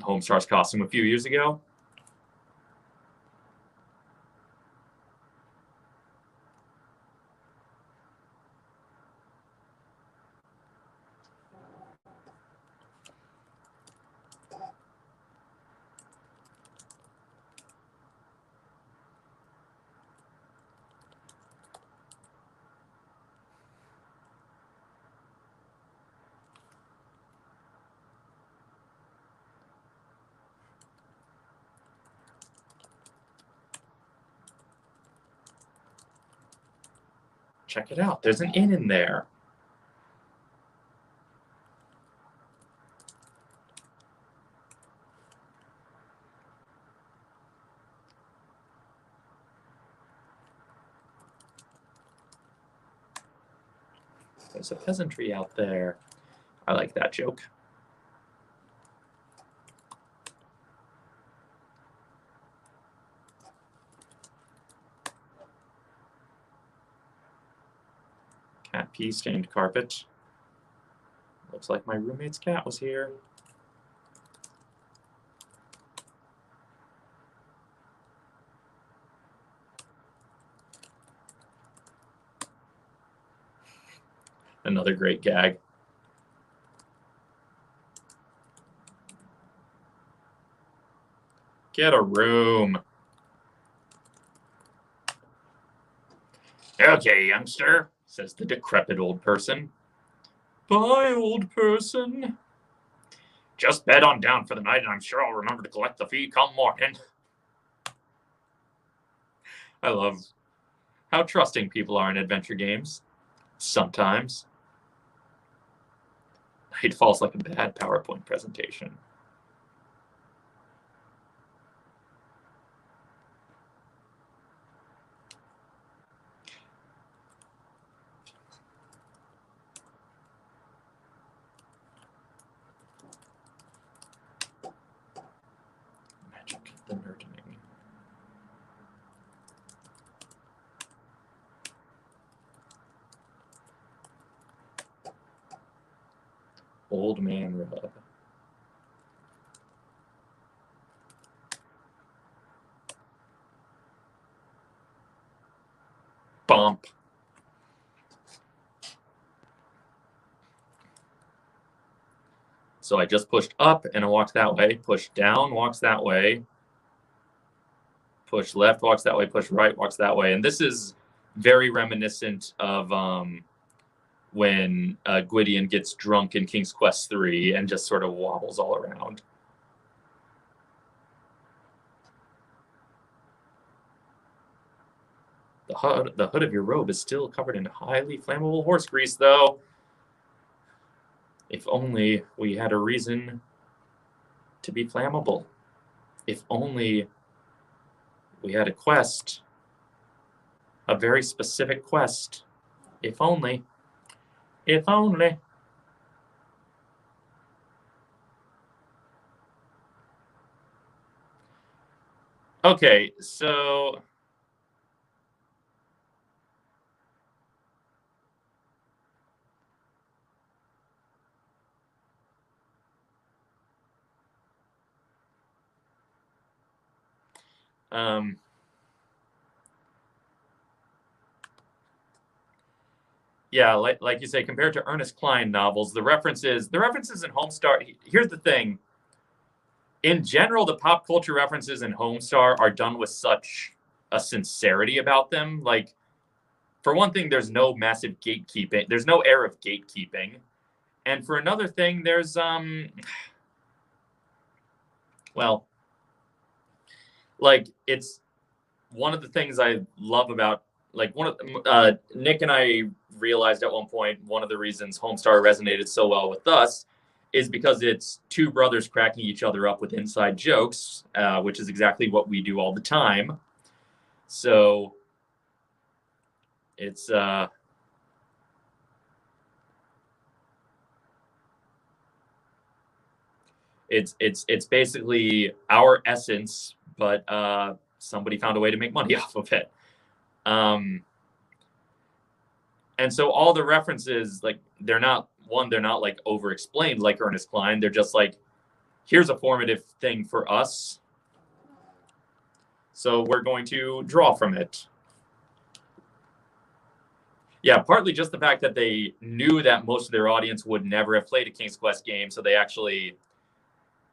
Homestar's costume a few years ago. Check it out. There's an inn in there. There's a peasantry out there. I like that joke. Cat pee stained carpet. Looks like my roommate's cat was here. Another great gag. Get a room. Okay, youngster, says the decrepit old person. Bye, old person. Just bed on down for the night, and I'm sure I'll remember to collect the fee come morning. I love how trusting people are in adventure games. Sometimes. It falls like a bad PowerPoint presentation. Magic, the nerdening. Old man rub. Bump. So I just pushed up and it walks that way. Push down, walks that way. Push left, walks that way. Push right, walks that way. And this is very reminiscent of when Gwydion gets drunk in King's Quest III and just sort of wobbles all around. The hood of your robe is still covered in highly flammable horse grease, though. If only we had a reason to be flammable. If only we had a quest. A very specific quest. If only. If only. Okay, so yeah, like you say, compared to Ernest Cline novels, the references in Homestar. Here's the thing. In general, the pop culture references in Homestar are done with such a sincerity about them. Like, for one thing, there's no massive gatekeeping. There's no air of gatekeeping. And for another thing, there's well, like, it's one of the things I love about, like, one of Nick and I realized at one point one of the reasons Homestar resonated so well with us is because it's two brothers cracking each other up with inside jokes, which is exactly what we do all the time. So it's basically our essence, but somebody found a way to make money off of it. And so all the references, like, they're not like over explained like Ernest Cline. They're just like, here's a formative thing for us, so we're going to draw from it. Yeah, partly just the fact that they knew that most of their audience would never have played a King's Quest game, so they actually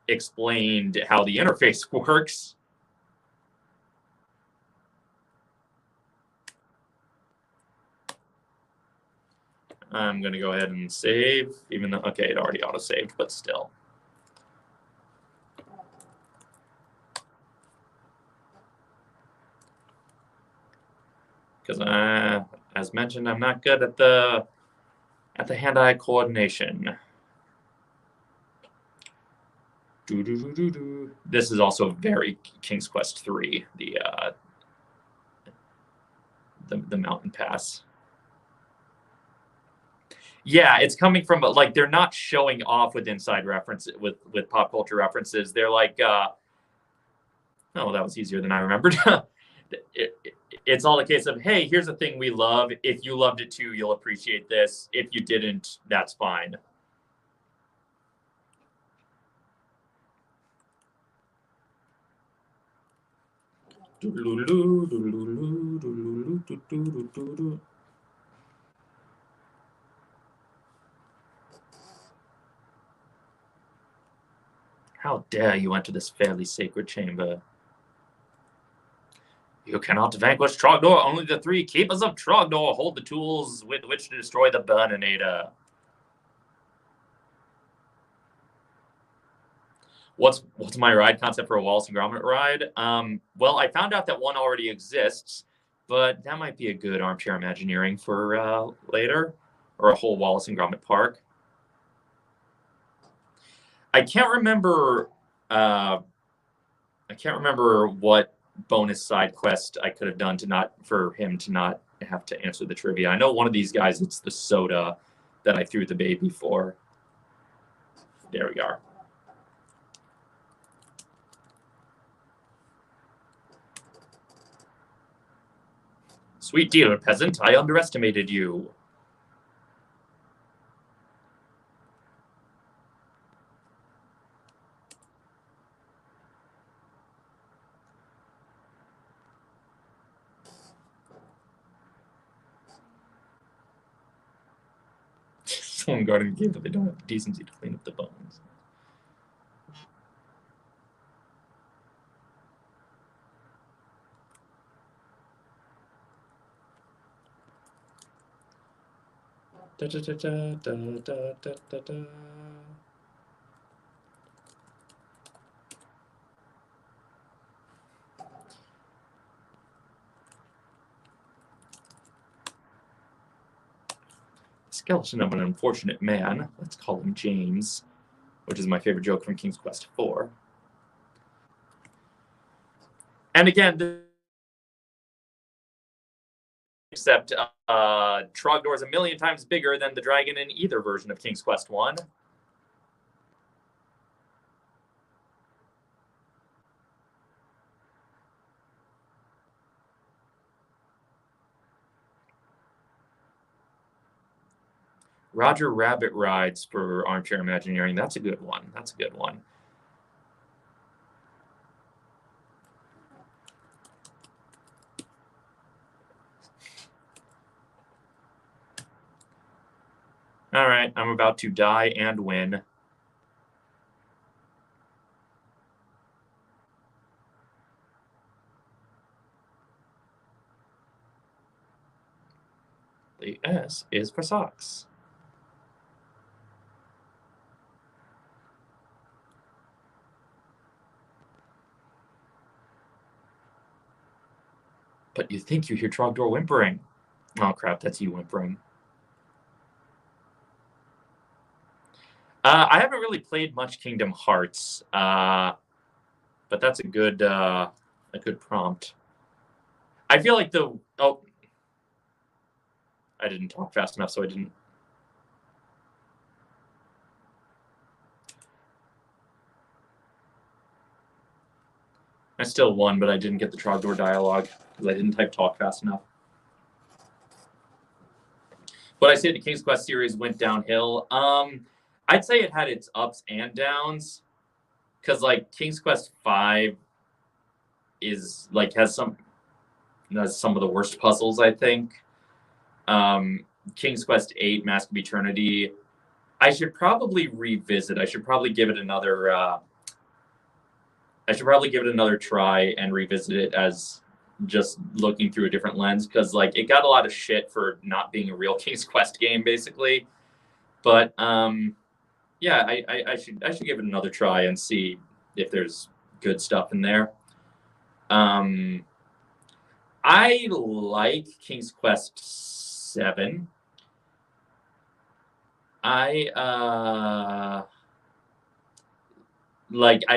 explained how the interface works. I'm going to go ahead and save, even though, okay, it already auto-saved, but still. Because, as mentioned, I'm not good at the hand-eye coordination. This is also very King's Quest 3, the mountain pass. Yeah, it's coming from, like, they're not showing off with inside references, with pop culture references. They're like, oh, that was easier than I remembered. It's all a case of, hey, here's a thing we love. If you loved it too, you'll appreciate this. If you didn't, that's fine. How dare you enter this fairly sacred chamber? You cannot vanquish Trogdor. Only the 3 keepers of Trogdor hold the tools with which to destroy the Burninator. What's my ride concept for a Wallace and Gromit ride? Well, I found out that one already exists, but that might be a good armchair Imagineering for later, or a whole Wallace and Gromit park. I can't remember. I can't remember what bonus side quest I could have done for him to not have to answer the trivia. I know one of these guys, it's the soda that I threw the baby for. There we are. Sweet deal, peasant. I underestimated you. Someone guarding the game, but they don't have the decency to clean up the bones. Da, da, da, da, da, da, da, da. Skeleton of an unfortunate man. Let's call him James, which is my favorite joke from King's Quest 4. And again, except Trogdor is a million times bigger than the dragon in either version of King's Quest 1. Roger Rabbit rides for Armchair Imagineering. That's a good one. That's a good one. All right, I'm about to die and win. The S is for socks. But you think you hear Trogdor whimpering. Oh, crap, that's you whimpering. I haven't really played much Kingdom Hearts, but that's a good prompt. I feel like I didn't talk fast enough, so I didn't. I still won, but I didn't get the Trogdor dialogue because I didn't type talk fast enough. Would I say the King's Quest series went downhill? I'd say it had its ups and downs, because like King's Quest V is like has some of the worst puzzles, I think. King's Quest VIII, Mask of Eternity, I should probably revisit. I should probably give it another. I should probably give it another try and revisit it as just looking through a different lens, because like it got a lot of shit for not being a real King's Quest game, basically. But yeah, I should give it another try and see if there's good stuff in there. I like King's Quest VII. I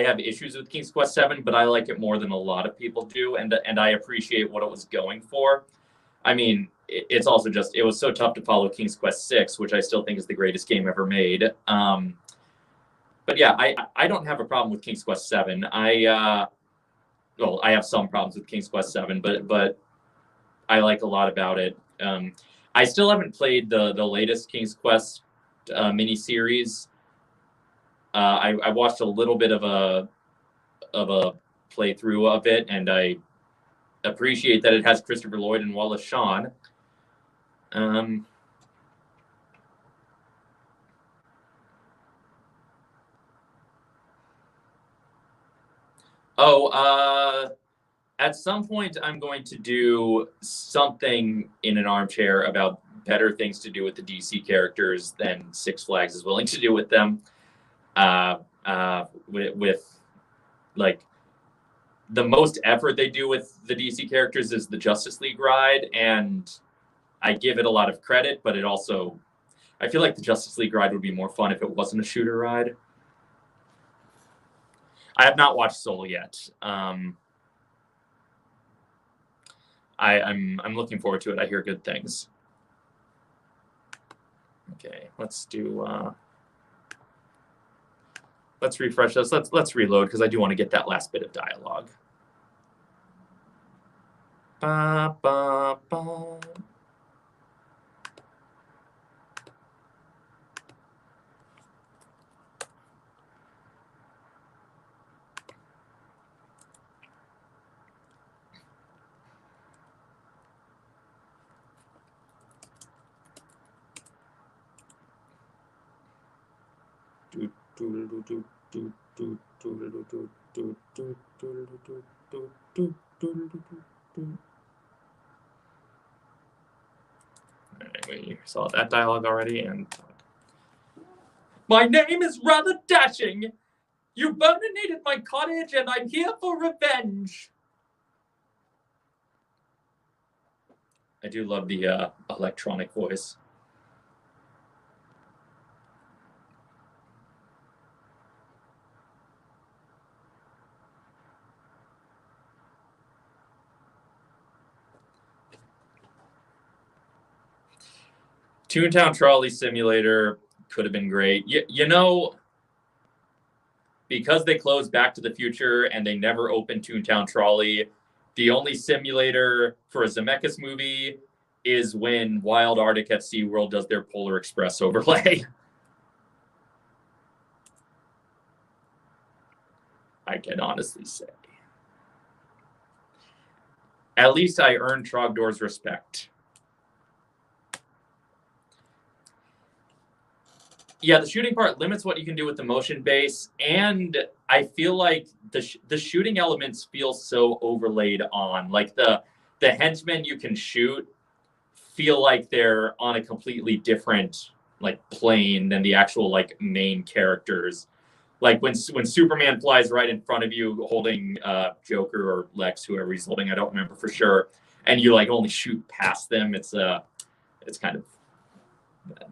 have issues with King's Quest VII, but I like it more than a lot of people do, and I appreciate what it was going for. I mean, it's also just, it was so tough to follow King's Quest VI, which I still think is the greatest game ever made. But yeah, I don't have a problem with King's Quest VII. I have some problems with King's Quest VII, but I like a lot about it. I still haven't played the latest King's Quest miniseries. I watched a little bit of a playthrough of it, and I appreciate that it has Christopher Lloyd and Wallace Shawn. At some point, I'm going to do something in an armchair about better things to do with the DC characters than Six Flags is willing to do with them. With like the most effort they do with the DC characters is the Justice League ride, and I give it a lot of credit, but it also, I feel like the Justice League ride would be more fun if it wasn't a shooter ride. I have not watched Soul yet. I'm looking forward to it. I hear good things. Okay, let's do. Let's refresh this. Let's reload, because I do want to get that last bit of dialogue. Ba, ba, ba. We saw that dialogue already, and my name is rather dashing. You burninated my cottage, and I'm here for revenge. I do love the electronic voice. Toontown Trolley Simulator could have been great. You know, because they closed Back to the Future and they never opened Toontown Trolley, the only simulator for a Zemeckis movie is when Wild Arctic at SeaWorld does their Polar Express overlay. I can honestly say. At least I earned Trogdor's respect. Yeah, the shooting part limits what you can do with the motion base, and I feel like the shooting elements feel so overlaid on. Like the henchmen you can shoot feel like they're on a completely different like plane than the actual like main characters. Like when Superman flies right in front of you holding Joker or Lex, whoever he's holding, I don't remember for sure, and you like only shoot past them, it's kind of bad.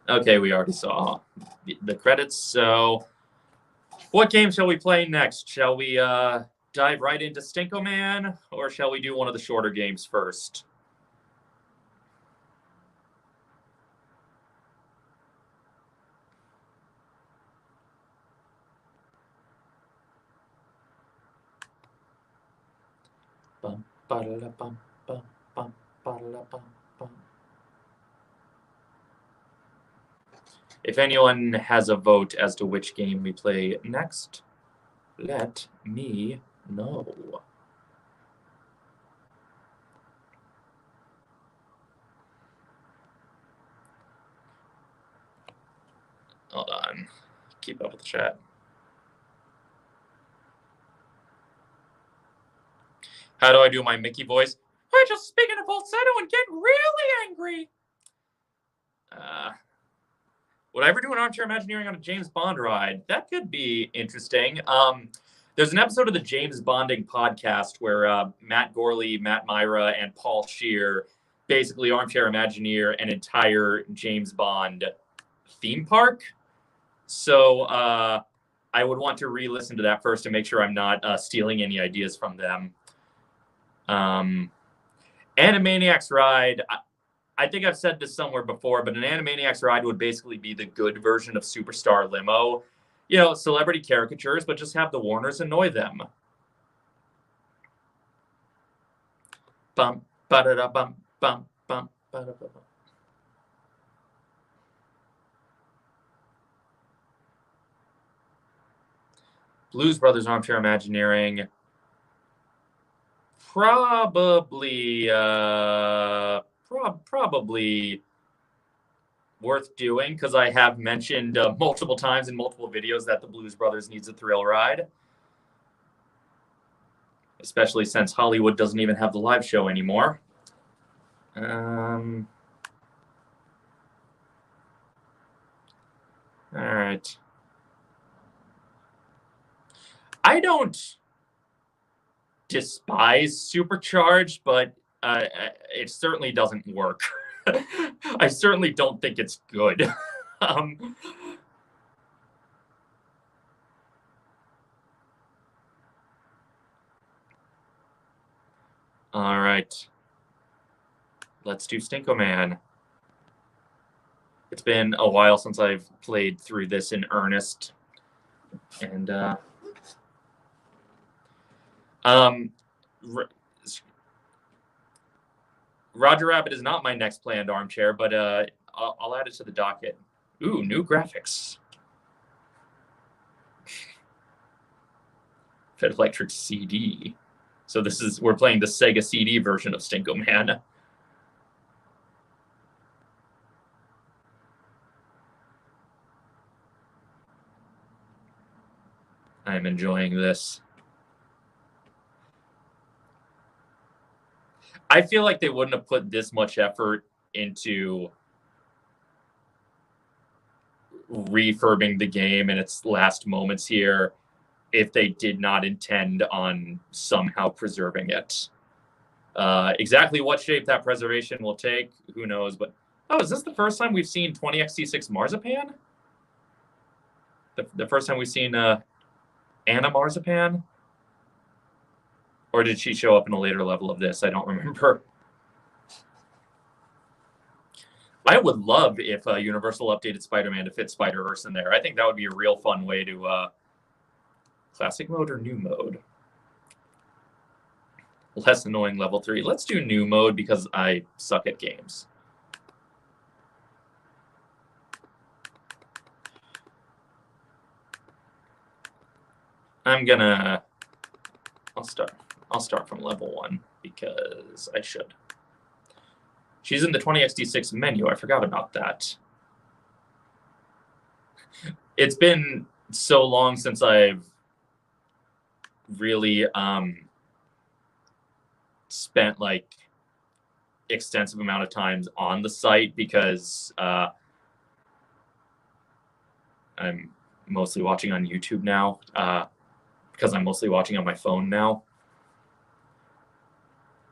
Okay, we already saw the credits, so what game shall we play next? Shall we dive right into Stinkoman, or shall we do one of the shorter games first? Ba-da-da-bum, bum, bum, ba-da-da-bum, bum. If anyone has a vote as to which game we play next, let me know. Hold on. Keep up with the chat. How do I do my Mickey voice? I just speak in a falsetto and get really angry. Would I ever do an armchair Imagineering on a James Bond ride? That could be interesting. There's an episode of the James Bonding podcast where Matt Gorley, Matt Myra, and Paul Scheer basically armchair Imagineer an entire James Bond theme park. So I would want to re-listen to that first to make sure I'm not stealing any ideas from them. Animaniacs ride, I think I've said this somewhere before, but an Animaniacs ride would basically be the good version of Superstar Limo. You know, celebrity caricatures, but just have the Warners annoy them. Bum, ba-da-da, bum, bum, bum, ba-da-da-bum. Blues Brothers Armchair Imagineering. Probably worth doing because I have mentioned multiple times in multiple videos that the Blues Brothers needs a thrill ride. Especially since Hollywood doesn't even have the live show anymore. All right. I don't despise Supercharged, but it certainly doesn't work. I certainly don't think it's good. All right. Let's do Stinkoman. It's been a while since I've played through this in earnest. And Roger Rabbit is not my next planned armchair, but I'll add it to the docket. Ooh, new graphics. Fed Electric CD. So we're playing the Sega CD version of Stinkoman. I'm enjoying this. I feel like they wouldn't have put this much effort into refurbing the game in its last moments here if they did not intend on somehow preserving it. Exactly what shape that preservation will take, who knows? But is this the first time we've seen 20XT6 Marzipan? The first time we've seen Anna Marzipan? Or did she show up in a later level of this? I don't remember. I would love if Universal updated Spider-Man to fit Spider-Verse in there. I think that would be a real fun way to classic mode or new mode. Less annoying level 3. Let's do new mode because I suck at games. I'll start from level 1 because I should. She's in the 20XT6 menu. I forgot about that. It's been so long since I've really spent like extensive amount of times on the site because I'm mostly watching on YouTube now because I'm mostly watching on my phone now.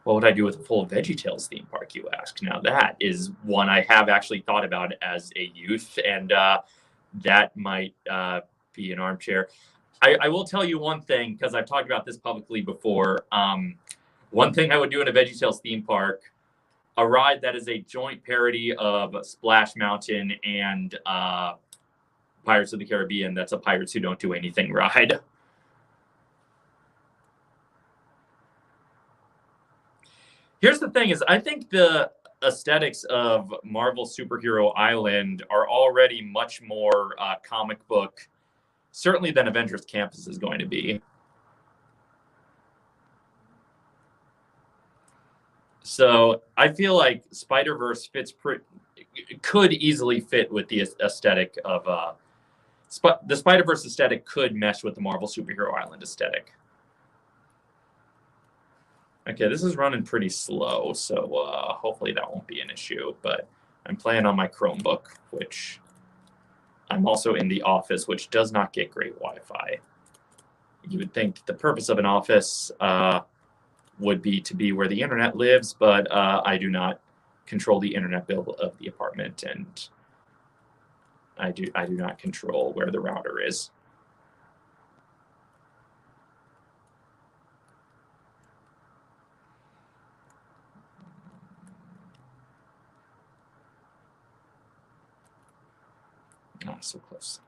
What would I do with a full VeggieTales theme park, you ask? Now, that is one I have actually thought about as a youth, and that might be an armchair. I will tell you one thing, because I've talked about this publicly before. One thing I would do in a VeggieTales theme park, a ride that is a joint parody of Splash Mountain and Pirates of the Caribbean. That's a Pirates Who Don't Do Anything ride. Here's the thing is I think the aesthetics of Marvel Superhero Island are already much more comic book, certainly than Avengers Campus is going to be. So I feel like Spider-Verse could easily fit with the aesthetic of the Spider-Verse aesthetic could mesh with the Marvel Superhero Island aesthetic. Okay, this is running pretty slow, so hopefully that won't be an issue. But I'm playing on my Chromebook, which I'm also in the office, which does not get great Wi-Fi. You would think the purpose of an office would be to be where the internet lives, but I do not control the internet bill of the apartment, and I do not control where the router is. Ah, so close.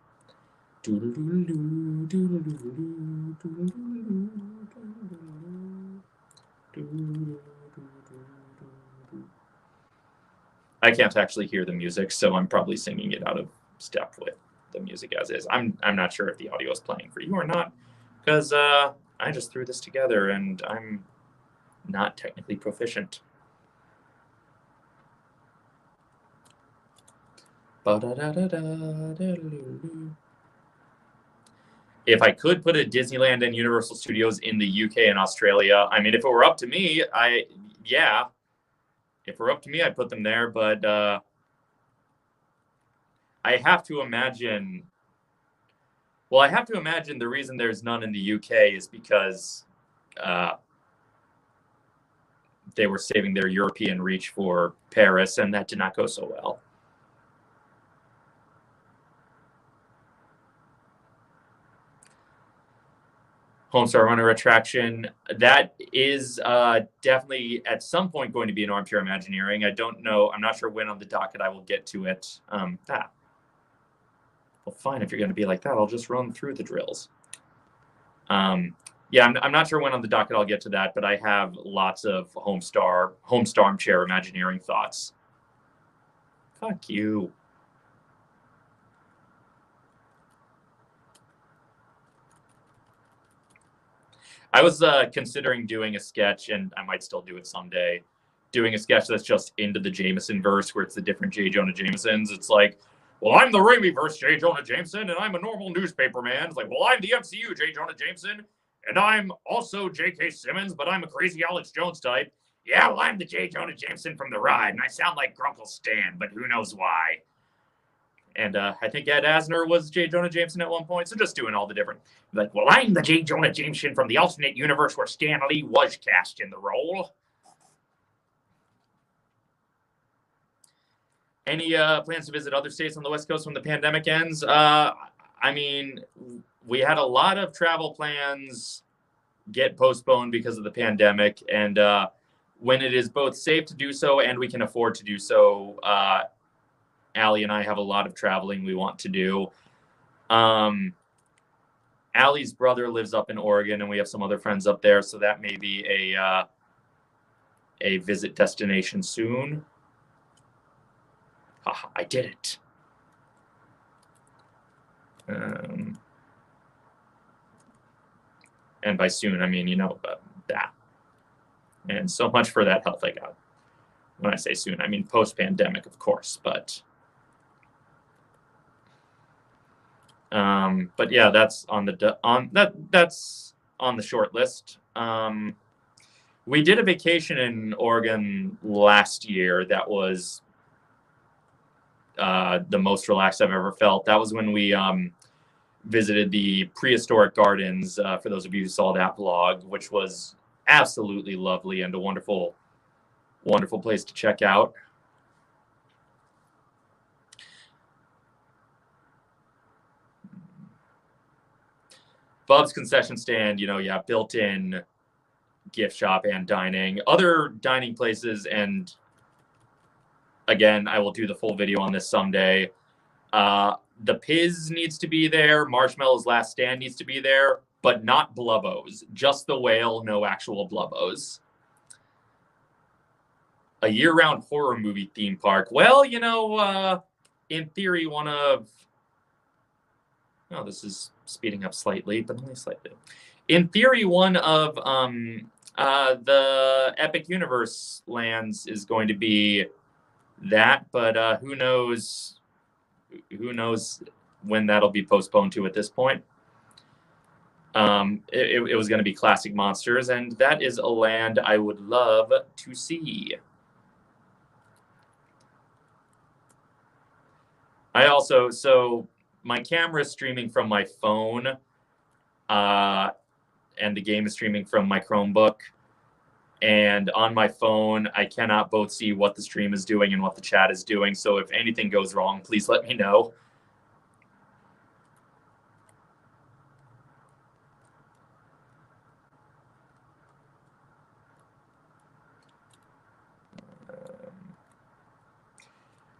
I can't actually hear the music, so I'm probably singing it out of step with the music as is. I'm not sure if the audio is playing for you or not, because I just threw this together and I'm not technically proficient. If I could put a Disneyland and Universal Studios in the UK and Australia, I mean, if it were up to me, yeah. If it were up to me, I'd put them there, but I have to imagine. Well, I have to imagine the reason there's none in the UK is because they were saving their European reach for Paris, and that did not go so well. Homestar Runner attraction, that is definitely at some point going to be an Armchair Imagineering. I don't know. I'm not sure when on the docket I will get to it. Well, fine. If you're going to be like that, I'll just run through the drills. Yeah, I'm not sure when on the docket I'll get to that, but I have lots of Homestar Armchair Imagineering thoughts. Fuck you. I was considering doing a sketch, and I might still do it someday, doing a sketch that's just into the Jameson verse, where it's the different J. Jonah Jamesons. It's like, well, I'm the Raimi verse J. Jonah Jameson, and I'm a normal newspaper man. It's like, well, I'm the MCU J. Jonah Jameson, and I'm also J.K. Simmons, but I'm a crazy Alex Jones type. Yeah, well, I'm the J. Jonah Jameson from The Ride, and I sound like Grunkle Stan, but who knows why. And I think Ed Asner was J. Jonah Jameson at one point. So just doing all the different, like, well, I'm the J. Jonah Jameson from the alternate universe where Stan Lee was cast in the role. Any plans to visit other states on the West Coast when the pandemic ends? I mean, we had a lot of travel plans get postponed because of the pandemic. And when it is both safe to do so and we can afford to do so, Allie and I have a lot of traveling we want to do. Allie's brother lives up in Oregon, and we have some other friends up there, so that may be a visit destination soon. Haha, I did it. And by soon, I mean, you know, that. And so much for that health I got. When I say soon, I mean post-pandemic, of course, but yeah, that's on that's on the short list. We did a vacation in Oregon last year that was the most relaxed I've ever felt. That was when we visited the prehistoric gardens, for those of you who saw that vlog, which was absolutely lovely and a wonderful, wonderful place to check out. Bub's concession stand, you know, yeah, built-in gift shop and dining. Other dining places, and again, I will do the full video on this someday. The Piz needs to be there. Marshmallow's Last Stand needs to be there, but not Blubbos. Just the whale, no actual Blubbos. A year-round horror movie theme park. Well, you know, in theory, one of... Oh, this is speeding up slightly, but only slightly. In theory, one of the Epic Universe lands is going to be that, but who knows? Who knows when that'll be postponed to at this point? It was going to be Classic Monsters, and that is a land I would love to see. So my camera is streaming from my phone, and the game is streaming from my Chromebook. And on my phone, I cannot both see what the stream is doing and what the chat is doing. So if anything goes wrong, please let me know.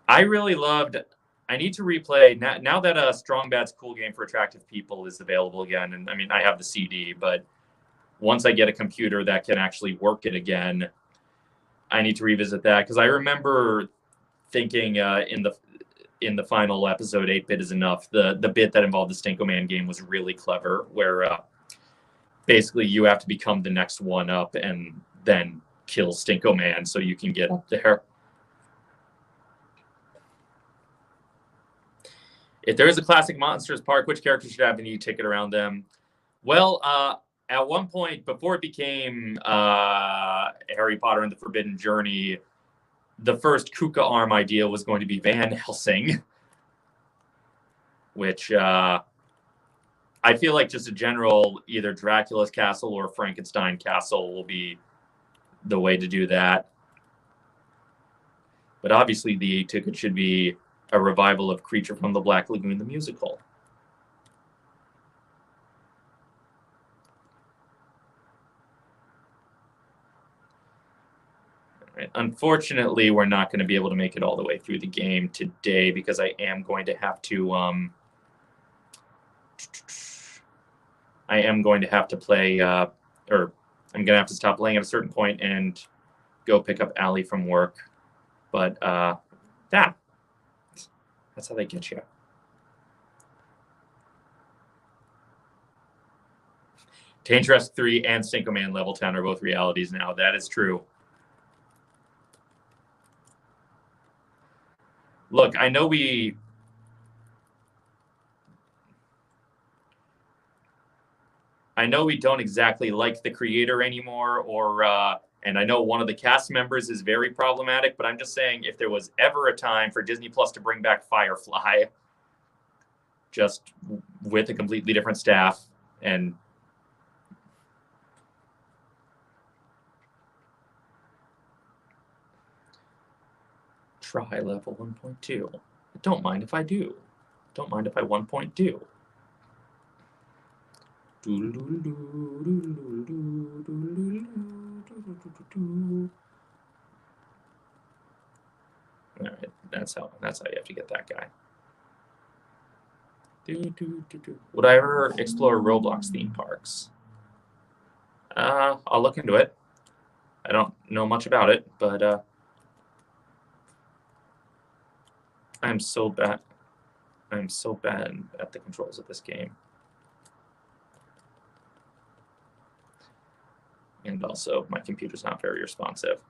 I really loved... I need to replay now that Strong Bad's Cool Game for Attractive People is available again. And I mean, I have the CD, but once I get a computer that can actually work it again, I need to revisit that, because I remember thinking in the final episode, 8-bit is enough. The bit that involved the Stinkoman game was really clever, where basically you have to become the next one up and then kill Stinkoman so you can get up there. If there is a Classic Monsters Park, which characters should have an e-ticket around them? Well, at one point, before it became Harry Potter and the Forbidden Journey, the first Kuka arm idea was going to be Van Helsing, which I feel like just a general either Dracula's Castle or Frankenstein Castle will be the way to do that. But obviously the e-ticket should be a revival of Creature from the Black Lagoon, the musical. Right. Unfortunately, we're not going to be able to make it all the way through the game today, because I am going to have to play, or I'm going to have to stop playing at a certain point and go pick up Allie from work. But that's how they get you. Dangerous 3 and Stinkoman Level 10 are both realities now. That is true. Look, I know we don't exactly like the creator anymore, or and I know one of the cast members is very problematic, but I'm just saying, if there was ever a time for Disney Plus to bring back Firefly, just with a completely different staff, and try level 1.2. Don't mind if I do. Don't mind if I 1.2. All right, that's how you have to get that guy. Would I ever explore Roblox theme parks? I'll look into it. I don't know much about it, but I'm so bad. I'm so bad at the controls of this game. And also, my computer's not very responsive.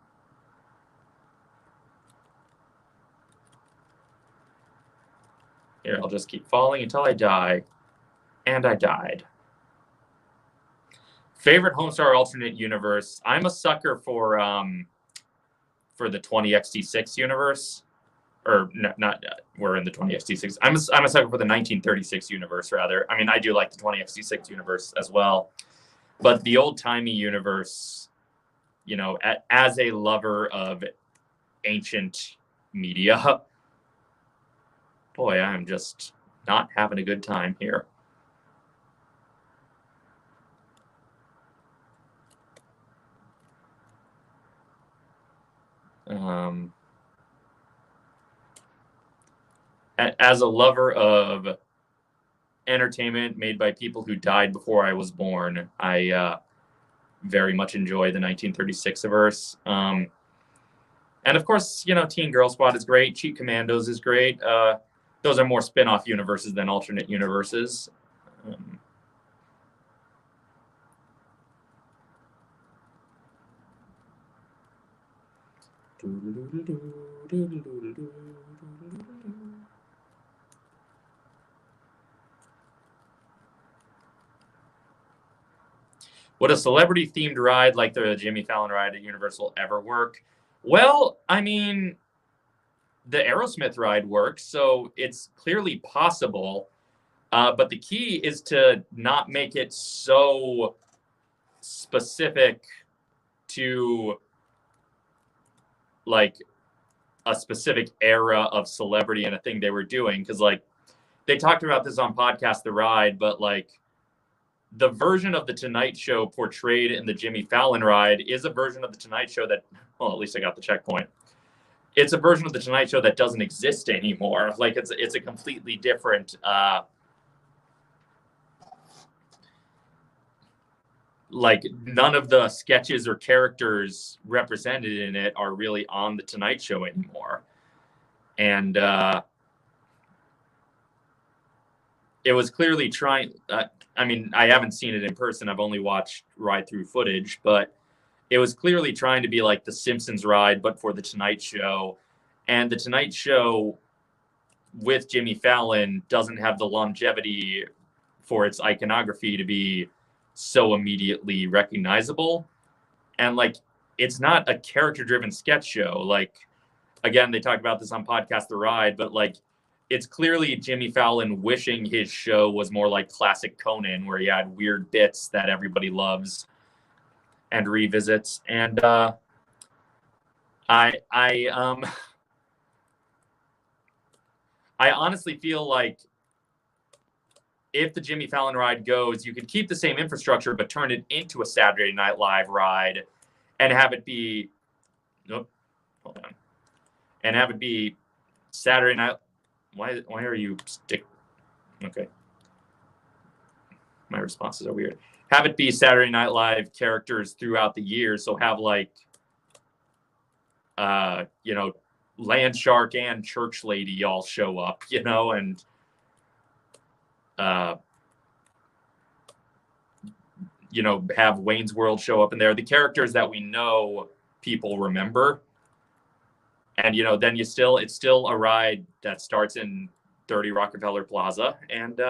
Here, I'll just keep falling until I die. And I died. Favorite Homestar alternate universe? I'm a sucker for the 20XT6 universe. Or not we're in the 20XT6. I'm a sucker for the 1936 universe, rather. I mean, I do like the 20XT6 universe as well. But the old-timey universe, you know, as a lover of ancient media, boy, I'm just not having a good time here. As a lover of entertainment made by people who died before I was born, I very much enjoy the 1936 verse. And of course, Teen Girl Squad is great. Cheat Commandos is great. Those are more spin-off universes than alternate universes. Would a celebrity-themed ride like the Jimmy Fallon ride at Universal ever work? Well, I mean, the Aerosmith ride works, so it's clearly possible. But the key is to not make it so specific to like a specific era of celebrity and a thing they were doing. Because like they talked about this on Podcast The Ride, but like the version of the Tonight Show portrayed in the Jimmy Fallon ride is a version of the Tonight Show that, well, at least I got the checkpoint. It's a version of the Tonight Show that doesn't exist anymore. Like it's a completely different like none of the sketches or characters represented in it are really on the Tonight Show anymore. And it was clearly trying, I mean, I haven't seen it in person. I've only watched ride through footage, but it was clearly trying to be like the Simpsons ride, but for the Tonight Show. And the Tonight Show with Jimmy Fallon doesn't have the longevity for its iconography to be so immediately recognizable. And like it's not a character driven sketch show. Like again, they talked about this on Podcast The Ride, but like it's clearly Jimmy Fallon wishing his show was more like classic Conan, where he had weird bits that everybody loves and revisits. And I honestly feel like if the Jimmy Fallon ride goes, you could keep the same infrastructure, but turn it into a Saturday Night Live ride and have it be, nope, hold on. And have it be Saturday Night. Why are you okay. My responses are weird. Have it be Saturday Night Live characters throughout the year. So have like, Land Shark and Church Lady all show up, and have Wayne's World show up in there. The characters that we know people remember. And, then it's still a ride that starts in 30 Rockefeller Plaza. And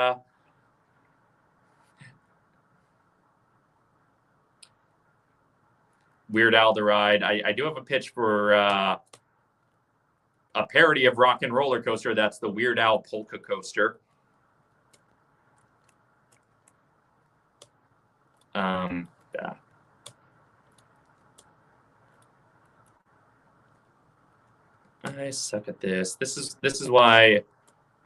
Weird Al the ride. I do have a pitch for a parody of Rock and Roller Coaster. That's the Weird Al Polka Coaster. Yeah. I suck at this. This is why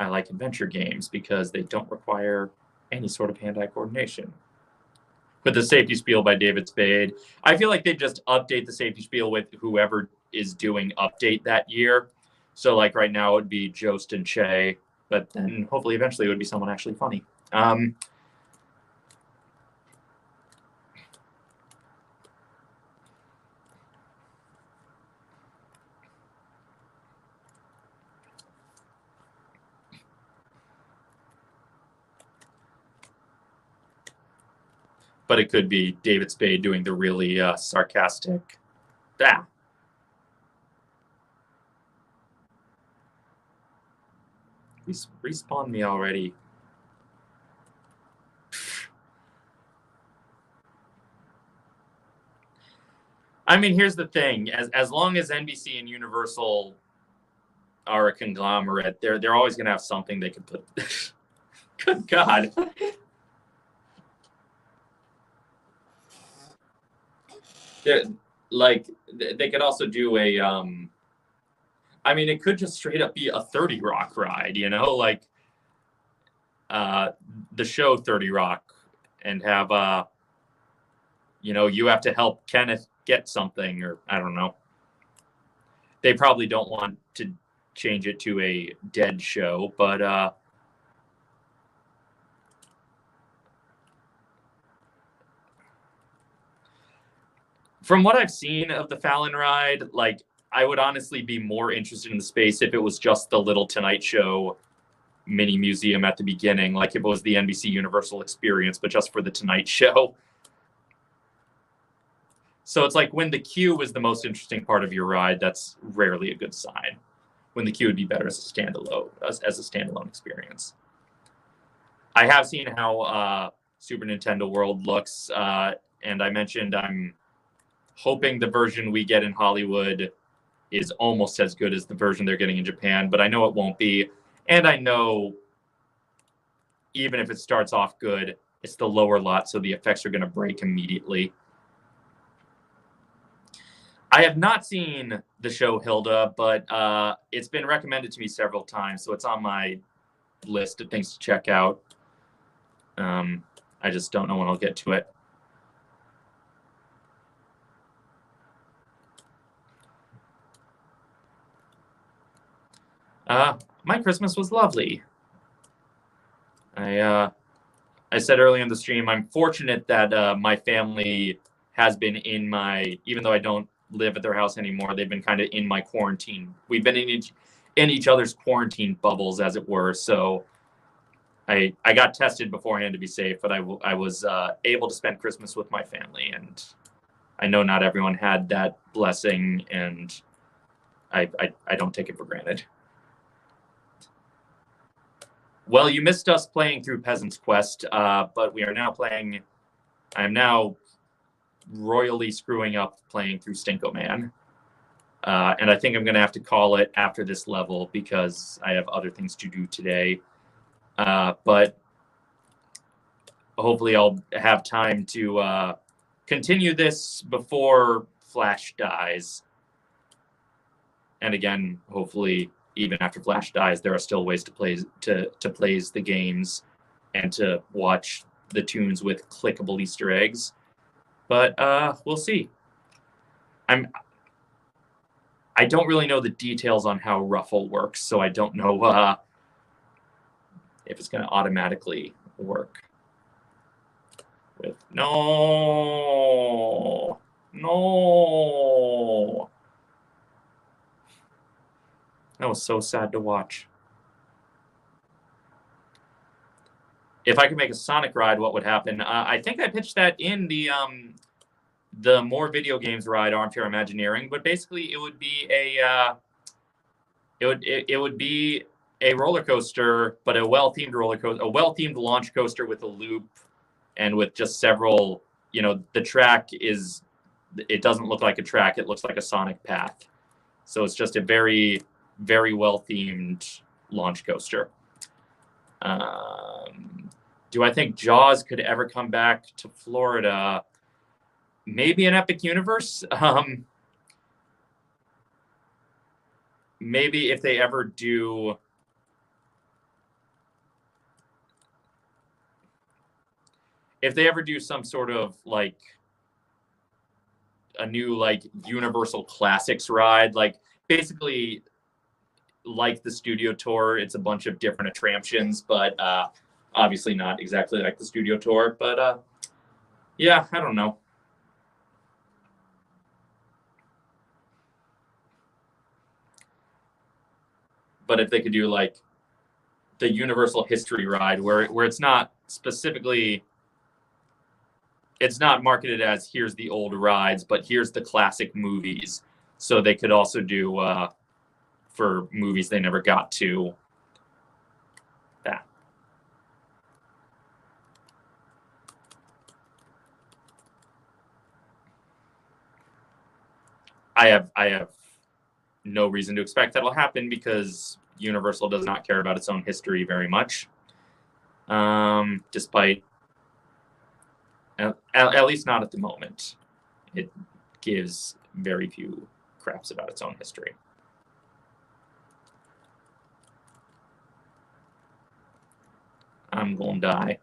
I like adventure games, because they don't require any sort of hand-eye coordination. With the safety spiel by David Spade, I feel like they just update the safety spiel with whoever is doing update that year. So like right now it would be Jost and Che, but then hopefully eventually it would be someone actually funny. But it could be David Spade doing the really sarcastic. Respawn me already. I mean, here's the thing: as long as NBC and Universal are a conglomerate, they're always going to have something they could put. Good God. They could also do a I mean, it could just straight up be a 30 Rock ride, like the show 30 Rock, and have you have to help Kenneth get something, or I don't know. They probably don't want to change it to a dead show, but from what I've seen of the Fallon ride, like I would honestly be more interested in the space if it was just the little Tonight Show mini museum at the beginning, like if it was the NBC Universal experience, but just for the Tonight Show. So it's like when the queue is the most interesting part of your ride, that's rarely a good sign. When the queue would be better as a standalone experience. I have seen how Super Nintendo World looks, and I mentioned I'm hoping the version we get in Hollywood is almost as good as the version they're getting in Japan, but I know it won't be. And I know even if it starts off good, it's the lower lot, so the effects are going to break immediately. I have not seen the show Hilda, but it's been recommended to me several times, so it's on my list of things to check out. I just don't know when I'll get to it. My Christmas was lovely. I said earlier in the stream, I'm fortunate that my family has been in my, even though I don't live at their house anymore, they've been kind of in my quarantine. We've been in each other's quarantine bubbles, as it were. So I got tested beforehand to be safe, but I was able to spend Christmas with my family, and I know not everyone had that blessing, and I don't take it for granted. Well, you missed us playing through Peasants Quest, but we are now playing. I am now royally screwing up playing through Stinkoman. And I think I'm going to have to call it after this level because I have other things to do today. But hopefully I'll have time to continue this before Flash dies. And again, hopefully, even after Flash dies, there are still ways to play the games and to watch the tunes with clickable Easter eggs. But we'll see. I don't really know the details on how Ruffle works, so I don't know if it's going to automatically work. With no. That was so sad to watch. If I could make a Sonic ride, what would happen? I think I pitched that in the More Video Games ride, Armchair Imagineering, but basically it would be a roller coaster, but a well-themed roller coaster, a well-themed launch coaster with a loop and with just several. The track is. It doesn't look like a track; it looks like a Sonic path. So it's just a very, very well-themed launch coaster. Do I think Jaws could ever come back to Florida? Maybe an Epic Universe. Maybe if they ever do. If they ever do some sort of like a new Universal Classics ride, basically like the studio tour, it's a bunch of different attractions, but obviously not exactly like the studio tour. But yeah, I don't know. But if they could do the Universal History ride, where it's not specifically, it's not marketed as here's the old rides, but here's the classic movies. So they could also do for movies they never got to. That. I have no reason to expect that'll happen because Universal does not care about its own history very much. Despite, at least not at the moment, it gives very few craps about its own history. I'm gonna die.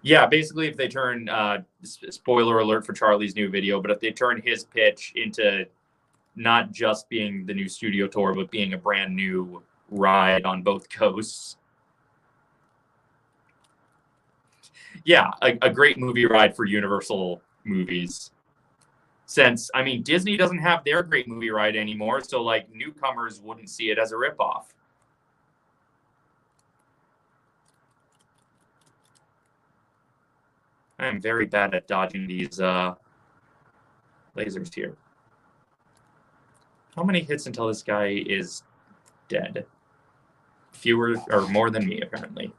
Yeah, basically, if they turn, spoiler alert for Charlie's new video, but if they turn his pitch into not just being the new studio tour, but being a brand new ride on both coasts. Yeah, a great movie ride for Universal movies. since, I mean, Disney doesn't have their great movie ride anymore, so like newcomers wouldn't see it as a ripoff. I am very bad at dodging these lasers here. How many hits until this guy is dead? Fewer or more than me, apparently.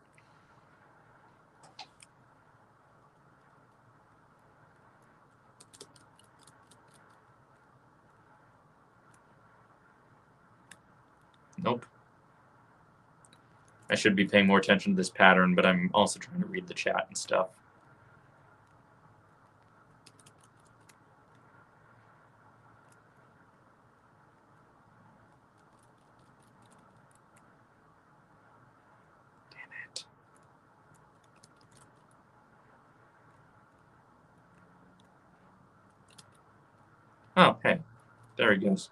Nope. I should be paying more attention to this pattern, but I'm also trying to read the chat and stuff. Damn it. Oh, hey. There he goes.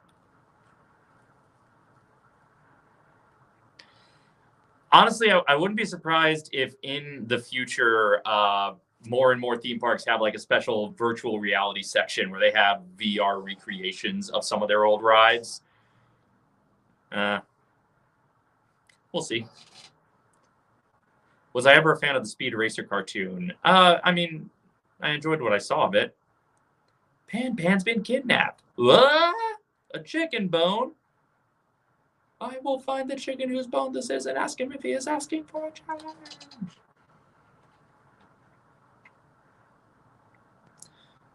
Honestly, I wouldn't be surprised if in the future more and more theme parks have like a special virtual reality section where they have VR recreations of some of their old rides. We'll see. Was I ever a fan of the Speed Racer cartoon? I mean, I enjoyed what I saw of it. Pan's been kidnapped. What? A chicken bone? I will find the chicken whose bone this is and ask him if he is asking for a challenge.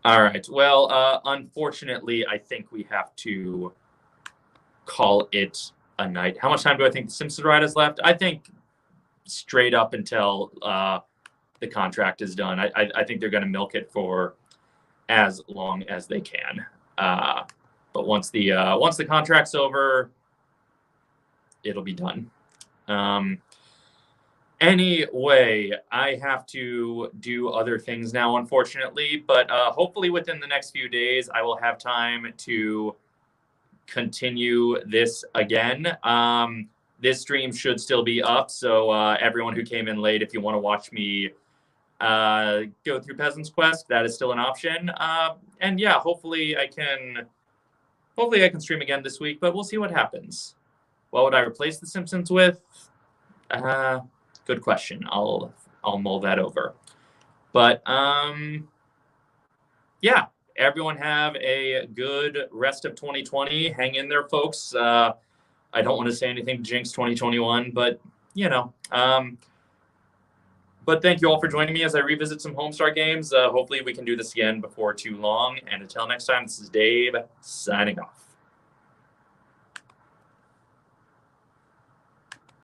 All right. Well, unfortunately, I think we have to call it a night. How much time do I think the Simpsons ride has left? I think straight up until the contract is done. I think they're going to milk it for as long as they can. But once the contract's over, it'll be done. Anyway, I have to do other things now, unfortunately, but hopefully within the next few days, I will have time to continue this again. This stream should still be up, so everyone who came in late, if you want to watch me go through Peasants Quest, that is still an option. And yeah, hopefully I can stream again this week, but we'll see what happens. What would I replace The Simpsons with? Good question. I'll mull that over. But yeah, everyone have a good rest of 2020. Hang in there, folks. I don't want to say anything to jinx 2021, but you know. But thank you all for joining me as I revisit some Homestar games. Hopefully we can do this again before too long. And until next time, this is Dave signing off.